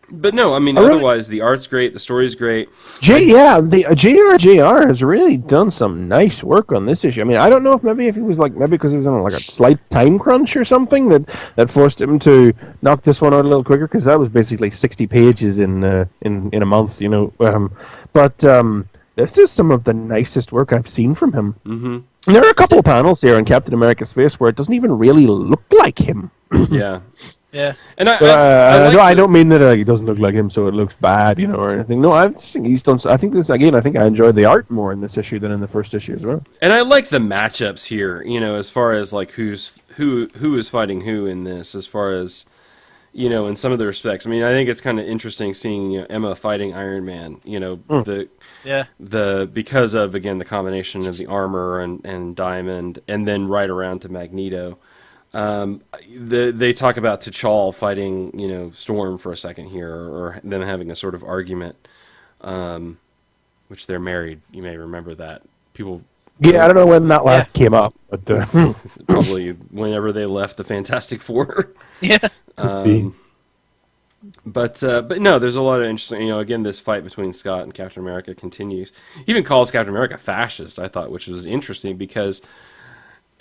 But no, I mean, otherwise the art's great, the story's great. The JR has really done some nice work on this issue. I mean, I don't know if maybe he was because he was on a slight time crunch or something that forced him to knock this one out a little quicker, because that was basically 60 pages in a month, But this is some of the nicest work I've seen from him. Mm-hmm. And there are a couple of panels here in Captain America's face where it doesn't even really look like him. Yeah. Yeah, and I don't mean that he doesn't look like him, so it looks bad, or anything. No, I think he's done. I think I think I enjoyed the art more in this issue than in the first issue as well. And I like the matchups here, as far as who is fighting who in this, as far as in some of the respects. I mean, I think it's kind of interesting seeing Emma fighting Iron Man. Because of, again, the combination of the armor and Diamond, and then right around to Magneto. They talk about T'Challa fighting, Storm for a second here, or them having a sort of argument, which they're married. You may remember that. People. Yeah, I don't know when that last came up, but probably whenever they left the Fantastic Four. Yeah. But no, there's a lot of interesting. Again, this fight between Scott and Captain America continues. He even calls Captain America fascist, I thought, which was interesting because.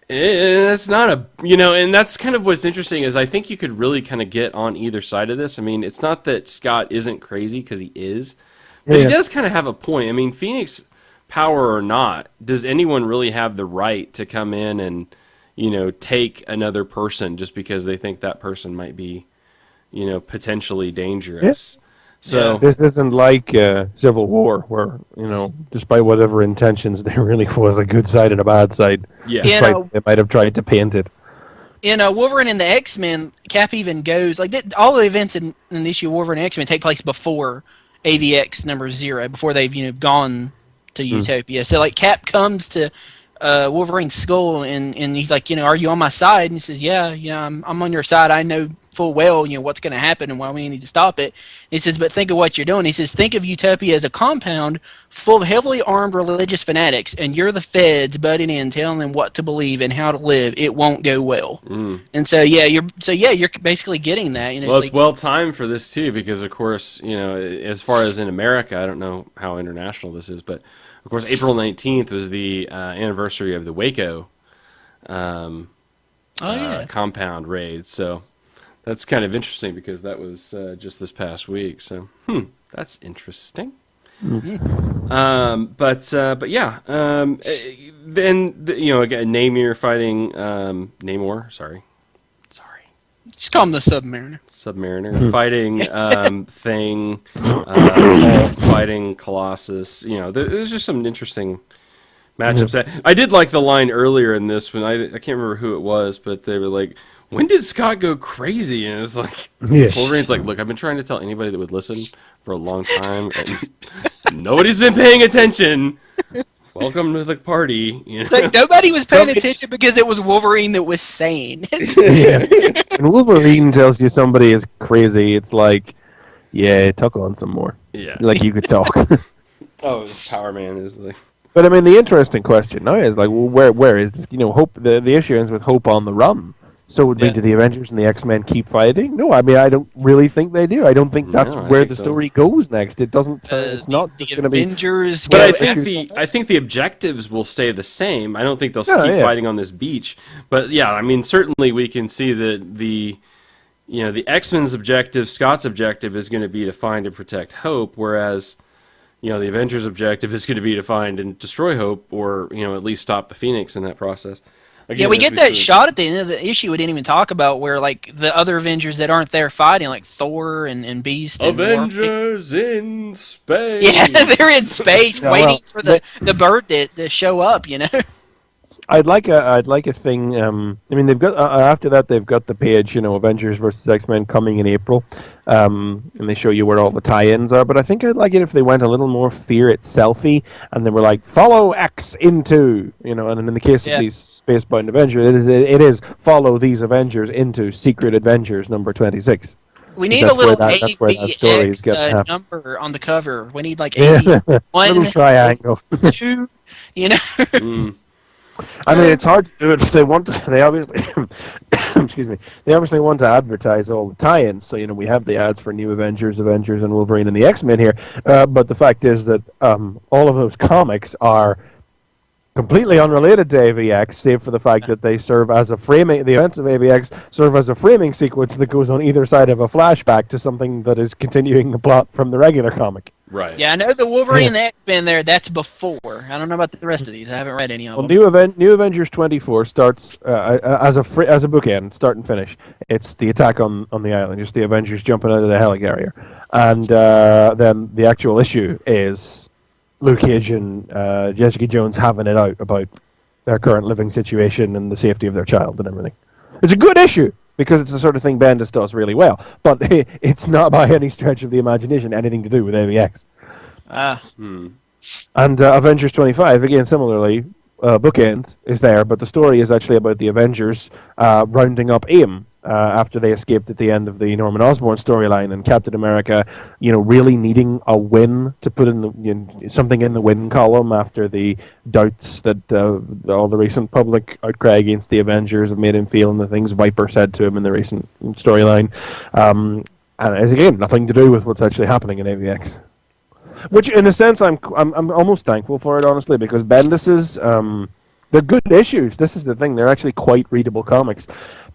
It's not and that's kind of what's interesting is I think you could really kind of get on either side of this. I mean, it's not that Scott isn't crazy, because he is, but he does kind of have a point. I mean, Phoenix power or not, does anyone really have the right to come in and, take another person just because they think that person might be, potentially dangerous? So this isn't like Civil War, where despite whatever intentions, there really was a good side and a bad side. Yeah, despite they might have tried to paint it. In Wolverine and the X-Men, Cap even goes all the events in the issue of Wolverine and X-Men take place before AVX number 0, before they've gone to Utopia. So Cap comes to Wolverine's skull and he's like, are you on my side? And he says, yeah, I'm on your side. I know full well, what's going to happen and why we need to stop it. And he says, but think of what you're doing. He says, think of Utopia as a compound full of heavily armed religious fanatics, and you're the feds butting in, telling them what to believe and how to live. It won't go well. And so you're basically getting that. Well, it's well timed for this too, because of course, as far as in America, I don't know how international this is, but of course, April 19th was the anniversary of the Waco compound raid. So that's kind of interesting because that was just this past week. So that's interesting. Mm-hmm. But yeah. Then again, Namor fighting Namor. Sorry. Just call him the Submariner. Fighting Thing, Hulk fighting Colossus. There's just some interesting matchups. I did like the line earlier in this one. I can't remember who it was, but they were like, "When did Scott go crazy?" And it's like, Wolverine's like, "Look, I've been trying to tell anybody that would listen for a long time, and nobody's been paying attention." welcome to the party. You know? It's like nobody was paying attention because it was Wolverine that was sane. When Wolverine tells you somebody is crazy, it's like, yeah, talk on some more. Yeah. Like you could talk. Oh, this Power Man is like... But I mean, the interesting question now is like, well, where is this? Hope? The issue ends with Hope on the run. So would do the Avengers and the X-Men keep fighting? No, I mean, I don't really think they do. I don't think that's where the story goes next. It doesn't. It's not just going to be Avengers. But I think the objectives will stay the same. I don't think they'll keep fighting on this beach. But yeah, I mean, certainly we can see that the X-Men's objective, Scott's objective, is going to be to find and protect Hope, whereas the Avengers' objective is going to be to find and destroy Hope, or at least stop the Phoenix in that process. Again, we get that shot at the end of the issue we didn't even talk about, where like the other Avengers that aren't there fighting, like Thor and Beast. Avengers in space. Yeah, they're in space waiting for the bird to show up. I'd like a thing. I mean, they've got after that they've got the page, Avengers versus X-Men coming in April, and they show you where all the tie-ins are. But I think I'd like it if they went a little more Fear Itself-y, and they were like, follow X into, and in the case of these Spacebound Avengers, it is follow these Avengers into Secret Adventures number 26. We need a little AVX number on the cover. We need like one, little triangle, 2, I mean, it's hard to do it if they want to. They obviously, excuse me. They obviously want to advertise all the tie-ins. So we have the ads for New Avengers, and Wolverine, and the X-Men here. But the fact is that all of those comics are completely unrelated to AVX, save for the fact that they serve as a framing. The events of AVX serve as a framing sequence that goes on either side of a flashback to something that is continuing the plot from the regular comic. Right. Yeah, I know the Wolverine and the X-Men there. That's before. I don't know about the rest of these. I haven't read any of them. New Avengers 24 starts as a bookend, start and finish. It's the attack on the island, just the Avengers jumping out of the helicarrier, and then the actual issue is Luke Cage and Jessica Jones having it out about their current living situation and the safety of their child and everything. It's a good issue because it's the sort of thing Bendis does really well, but it's not by any stretch of the imagination anything to do with AVX. And Avengers 25, again, similarly, bookend is there, but the story is actually about the Avengers rounding up AIM after they escaped at the end of the Norman Osborn storyline, and Captain America, really needing a win to put in something in the win column after the doubts that all the recent public outcry against the Avengers have made him feel, and the things Viper said to him in the recent storyline. And it's, again, nothing to do with what's actually happening in AVX. Which, in a sense, I'm almost thankful for it, honestly, because Bendis's they're good issues. This is the thing; they're actually quite readable comics.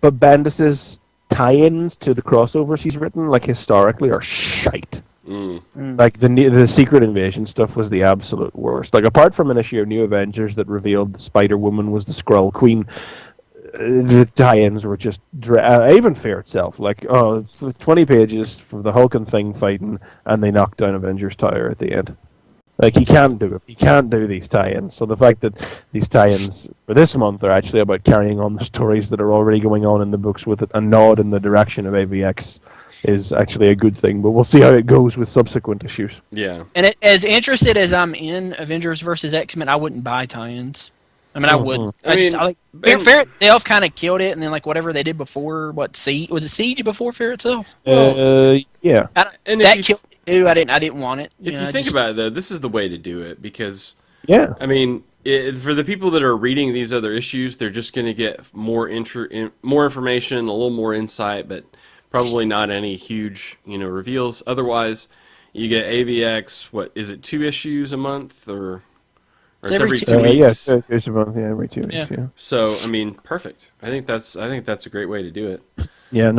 But Bendis's tie-ins to the crossovers he's written, like historically, are shite. Like the Secret Invasion stuff was the absolute worst. Like apart from an issue of New Avengers that revealed the Spider-Woman was the Skrull Queen, the tie-ins were just even Fear Itself. Like 20 pages for the Hulk and Thing fighting, and they knocked down Avengers Tower at the end. Like, he can't do it. He can't do these tie-ins. So the fact that these tie-ins for this month are actually about carrying on the stories that are already going on in the books with a nod in the direction of AVX is actually a good thing. But we'll see how it goes with subsequent issues. Yeah. And as interested as I'm in Avengers versus X-Men, I wouldn't buy tie-ins. I mean, I wouldn't. Fear Itself kind of killed it, and then like whatever they did before, Siege? Was it Siege before Fear Itself? Yeah. That killed it too. I didn't want it. If you think about it, though, this is the way to do it because, I mean, for the people that are reading these other issues, they're just going to get more information, a little more insight, but probably not any huge, reveals. Otherwise, you get AVX. What is it? 2 issues a month or? Or it's every 2 weeks. Yeah, every 2 weeks. Yeah. So I mean, perfect. I think that's a great way to do it. Yeah,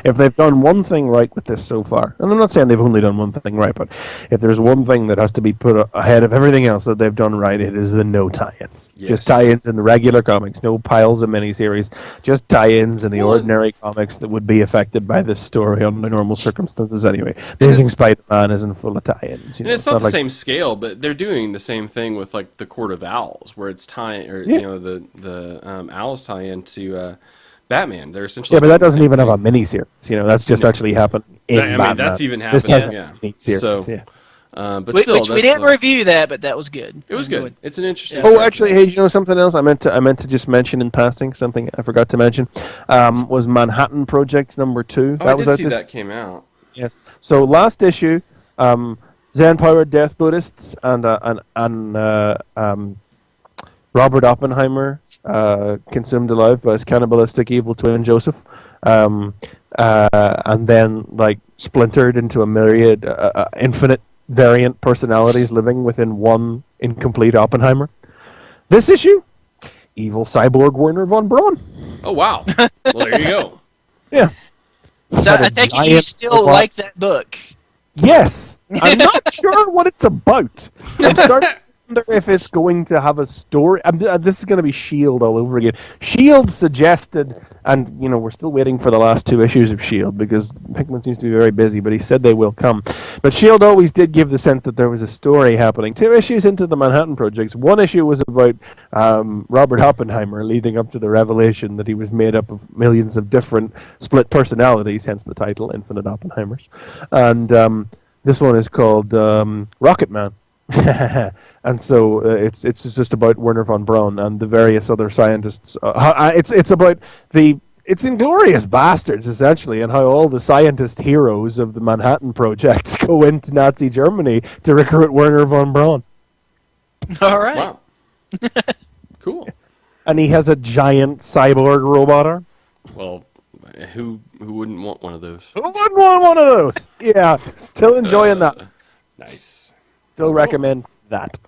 if they've done one thing right with this so far, and I'm not saying they've only done one thing right, but if there's one thing that has to be put ahead of everything else that they've done right, it is the no tie-ins. Yes. Just tie-ins in the regular comics, no piles of miniseries, just tie-ins in the ordinary comics that would be affected by this story under normal circumstances anyway. Amazing Spider-Man isn't full of tie-ins. And it's not the same scale, but they're doing the same thing with like the Court of Owls, where it's the Owls tie into Batman. They're essentially but that doesn't even have a miniseries. That's just actually happened in Batman. That's even happening. But Which still, we didn't review that, but that was good. It was good. It's an interesting. Oh, character. actually, hey, you know something else? I meant to just mention in passing something I forgot to mention. Was Manhattan Project #2? Oh, I did see that came out. Yes. So last issue, Zen-powered death Buddhists and Robert Oppenheimer consumed alive by his cannibalistic evil twin Joseph, and then like splintered into a myriad, infinite variant personalities living within one incomplete Oppenheimer. This issue, evil cyborg Werner von Braun. Oh wow! Well, there you go. Yeah. So I take it you still like that book. Yes. I'm not sure what it's about. I'm starting to wonder if it's going to have a story. This is going to be S.H.I.E.L.D. all over again. S.H.I.E.L.D. suggested, and we're still waiting for the last 2 issues of S.H.I.E.L.D. because Hickman seems to be very busy, but he said they will come. But S.H.I.E.L.D. always did give the sense that there was a story happening. 2 issues into the Manhattan Projects. 1 issue was about Robert Oppenheimer leading up to the revelation that he was made up of millions of different split personalities, hence the title, Infinite Oppenheimers. And this one is called Rocket Man. And so it's just about Werner von Braun and the various other scientists. It's about it's Inglourious Bastards, essentially, and how all the scientist heroes of the Manhattan Project go into Nazi Germany to recruit Werner von Braun. All right. Wow. Cool. And he has a giant cyborg robot arm. Well, who wouldn't want one of those? Who wouldn't want one of those? Yeah, still enjoying that. Nice. Still recommend that.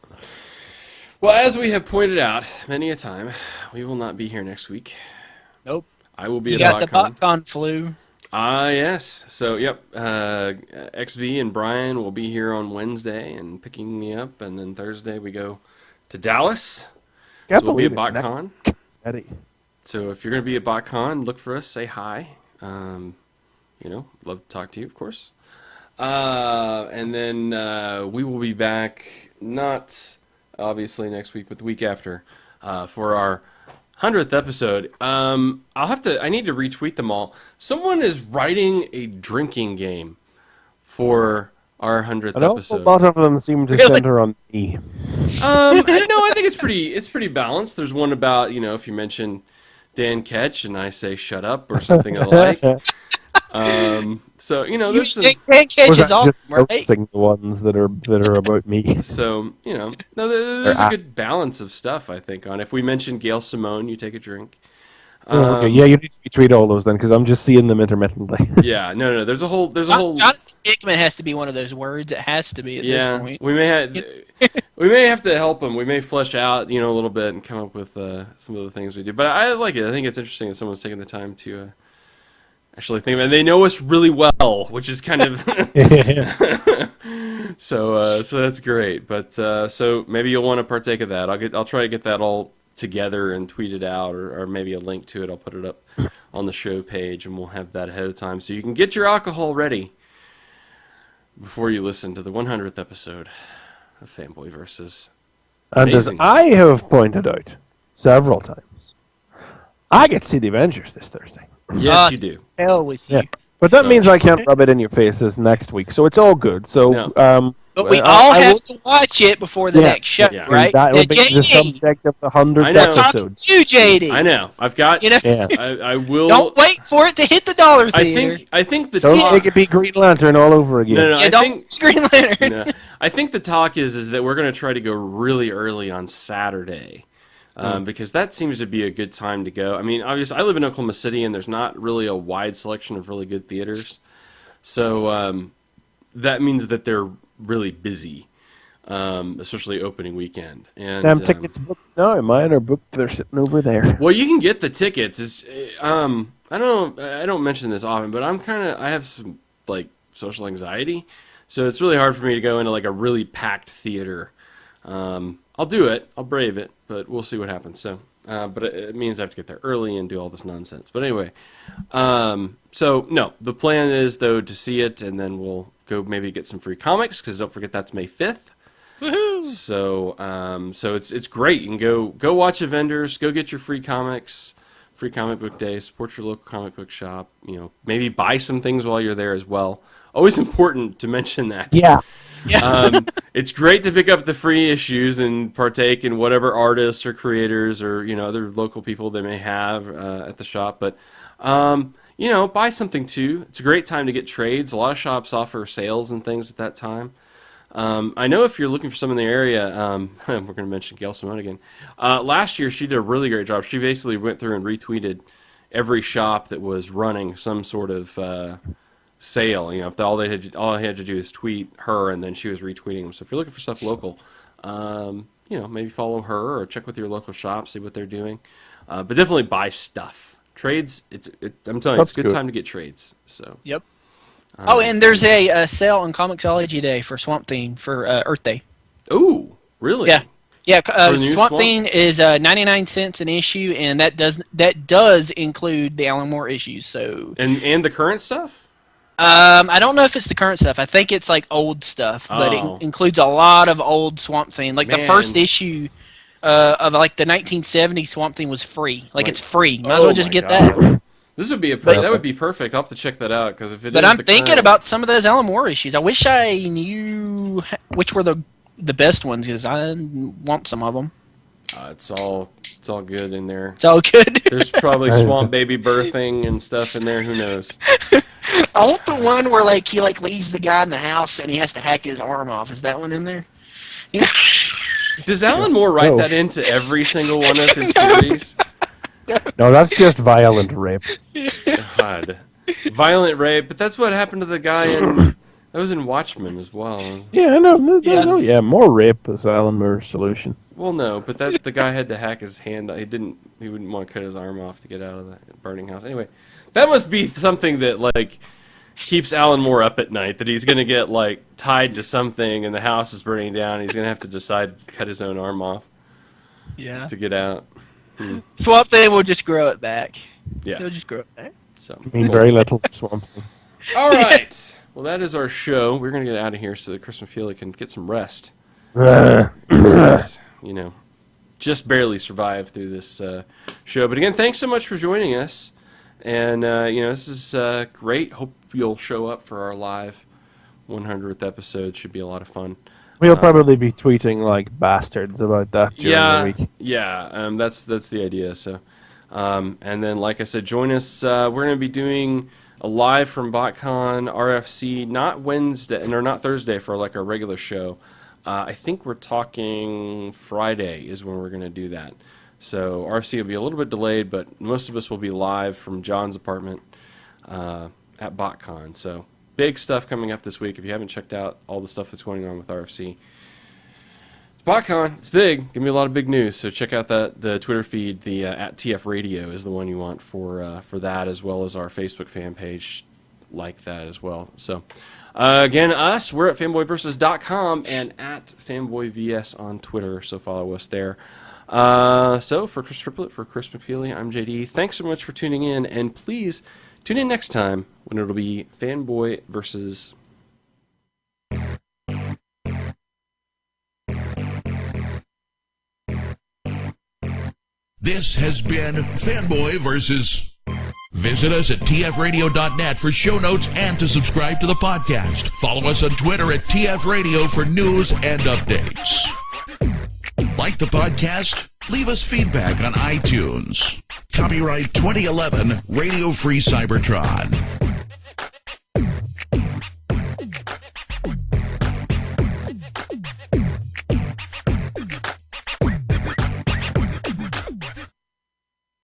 Well, as we have pointed out many a time, we will not be here next week. Nope. I will be You at got the BotCon flu. Yes. So, yep. XV and Brian will be here on Wednesday and picking me up, and then Thursday we go to Dallas. So we'll be at BotCon. So if you're going to be at BotCon, look for us, say hi. Love to talk to you, of course. And then we will be back, not obviously next week, but the week after, for our 100th episode. I need to retweet them all. Someone is writing a drinking game for our 100th episode. A lot of them seem to center on me. I think it's pretty balanced. There's one about, if you mention Dan Ketch and I say shut up or something alike. So there's some. Dan Ketch is awesome, right? The ones that are about me. So there's a good balance of stuff, I think. On if we mention Gail Simone, you take a drink. Okay. Yeah, you need to retweet all those then, because I'm just seeing them intermittently. Yeah, no. There's a whole. Jonathan Hickman has to be one of those words. It has to be at this point. We may have to help him. We may flesh out, a little bit and come up with some of the things we do. But I like it. I think it's interesting that someone's taking the time to actually think about it. And they know us really well, which is kind of so that's great. But so maybe you'll want to partake of that. I'll try to get that all together and tweet it out, or maybe a link to it. I'll put it up on the show page, and we'll have that ahead of time so you can get your alcohol ready before you listen to the 100th episode of Fanboy Versus. And as I have pointed out several times, I get to see the Avengers this Thursday. Yes, you do. Hell with you. Yeah. But that means I can't rub it in your faces next week, so it's all good. So, but we all have to watch it before the next show, right? That would be the subject of the 100th episode. You, JD. I know. I've got. I will. Don't wait for it to hit the dollar theater. I think the don't make it be Green Lantern all over again. No. Yeah, don't Green Lantern. No, I think the talk is that we're going to try to go really early on Saturday. Because that seems to be a good time to go. I mean, obviously, I live in Oklahoma City, and there's not really a wide selection of really good theaters. So that means that they're really busy, especially opening weekend. And tickets booked now. Mine are booked. They're sitting over there. Well, you can get the tickets. I don't mention this often, but I have some social anxiety, so it's really hard for me to go into a really packed theater. I'll do it. I'll brave it, but we'll see what happens. So, but it means I have to get there early and do all this nonsense. But anyway, so no, the plan is though to see it, and then we'll go maybe get some free comics because don't forget that's May 5th. Woohoo! So it's great. You can go watch the vendors, go get your free comics, free comic book day, support your local comic book shop. Maybe buy some things while you're there as well. Always important to mention that. Yeah. It's great to pick up the free issues and partake in whatever artists or creators or other local people they may have at the shop. But buy something too. It's a great time to get trades. A lot of shops offer sales and things at that time. I know if you're looking for some in the area, we're going to mention Gail Simone again. Last year, she did a really great job. She basically went through and retweeted every shop that was running some sort of sale. If all I had to do is tweet her, and then she was retweeting them. So if you're looking for stuff local, maybe follow her or check with your local shop, see what they're doing. But definitely buy stuff. Trades, I'm telling you, it's a good time to get trades. So. Yep. And there's a sale on Comixology Day for Swamp Thing for Earth Day. Ooh, really? Yeah. Yeah, Swamp Thing is 99 cents an issue, and that does include the Alan Moore issues. So and the current stuff? I don't know if it's the current stuff. I think it's like old stuff, but it includes a lot of old Swamp Thing. Like the first issue of like the 1970 Swamp Thing was free. Like it's free. Might as well just get that. This would be that would be perfect. I'll have to check that out because if it. But I'm thinking about some of those Alan Moore issues. I wish I knew which were the best ones because I want some of them. It's all good in there. It's all good. There's probably Swamp Baby birthing and stuff in there. Who knows? I want the one where he leaves the guy in the house and he has to hack his arm off. Is that one in there? Does Alan Moore write that into every single one of his series? No, that's just violent rape. God. Violent rape, but that's what happened to the guy that was in Watchmen as well. Yeah, no, more rape is Alan Moore's solution. Well, no, but the guy had to hack his hand. He wouldn't want to cut his arm off to get out of that burning house. Anyway, that must be something that keeps Alan Moore up at night, that he's going to get tied to something and the house is burning down and he's going to have to decide to cut his own arm off to get out. Swamp Thing will just grow it back. Yeah. He'll just grow it back. So very little Swamp Thing. All right. Well, that is our show. We're going to get out of here so that Chris McFeely can get some rest. Just barely survived through this show. But again, thanks so much for joining us. And, this is great. Hope you'll show up for our live 100th episode. Should be a lot of fun. We'll probably be tweeting like bastards about that during the week. Yeah, that's the idea. So, and then, like I said, join us. We're going to be doing a live from BotCon RFC, not Wednesday, or not Thursday for our regular show. I think we're talking Friday is when we're going to do that. So RFC will be a little bit delayed, but most of us will be live from John's apartment at BotCon. So big stuff coming up this week. If you haven't checked out all the stuff that's going on with RFC, it's BotCon. It's big. Give me a lot of big news. So check out the Twitter feed. The at TF Radio is the one you want for that, as well as our Facebook fan page like that as well. So again, we're at fanboyversus.com and at fanboyvs on Twitter. So follow us there. So for Chris Triplett, for Chris McFeely, I'm JD. Thanks so much for tuning in, and please tune in next time when it'll be Fanboy Versus. This has been Fanboy Versus. Visit us at tfradio.net for show notes and to subscribe to the podcast. Follow us on Twitter at tfradio for news and updates. Like the podcast? Leave us feedback on iTunes. Copyright 2011 Radio Free Cybertron.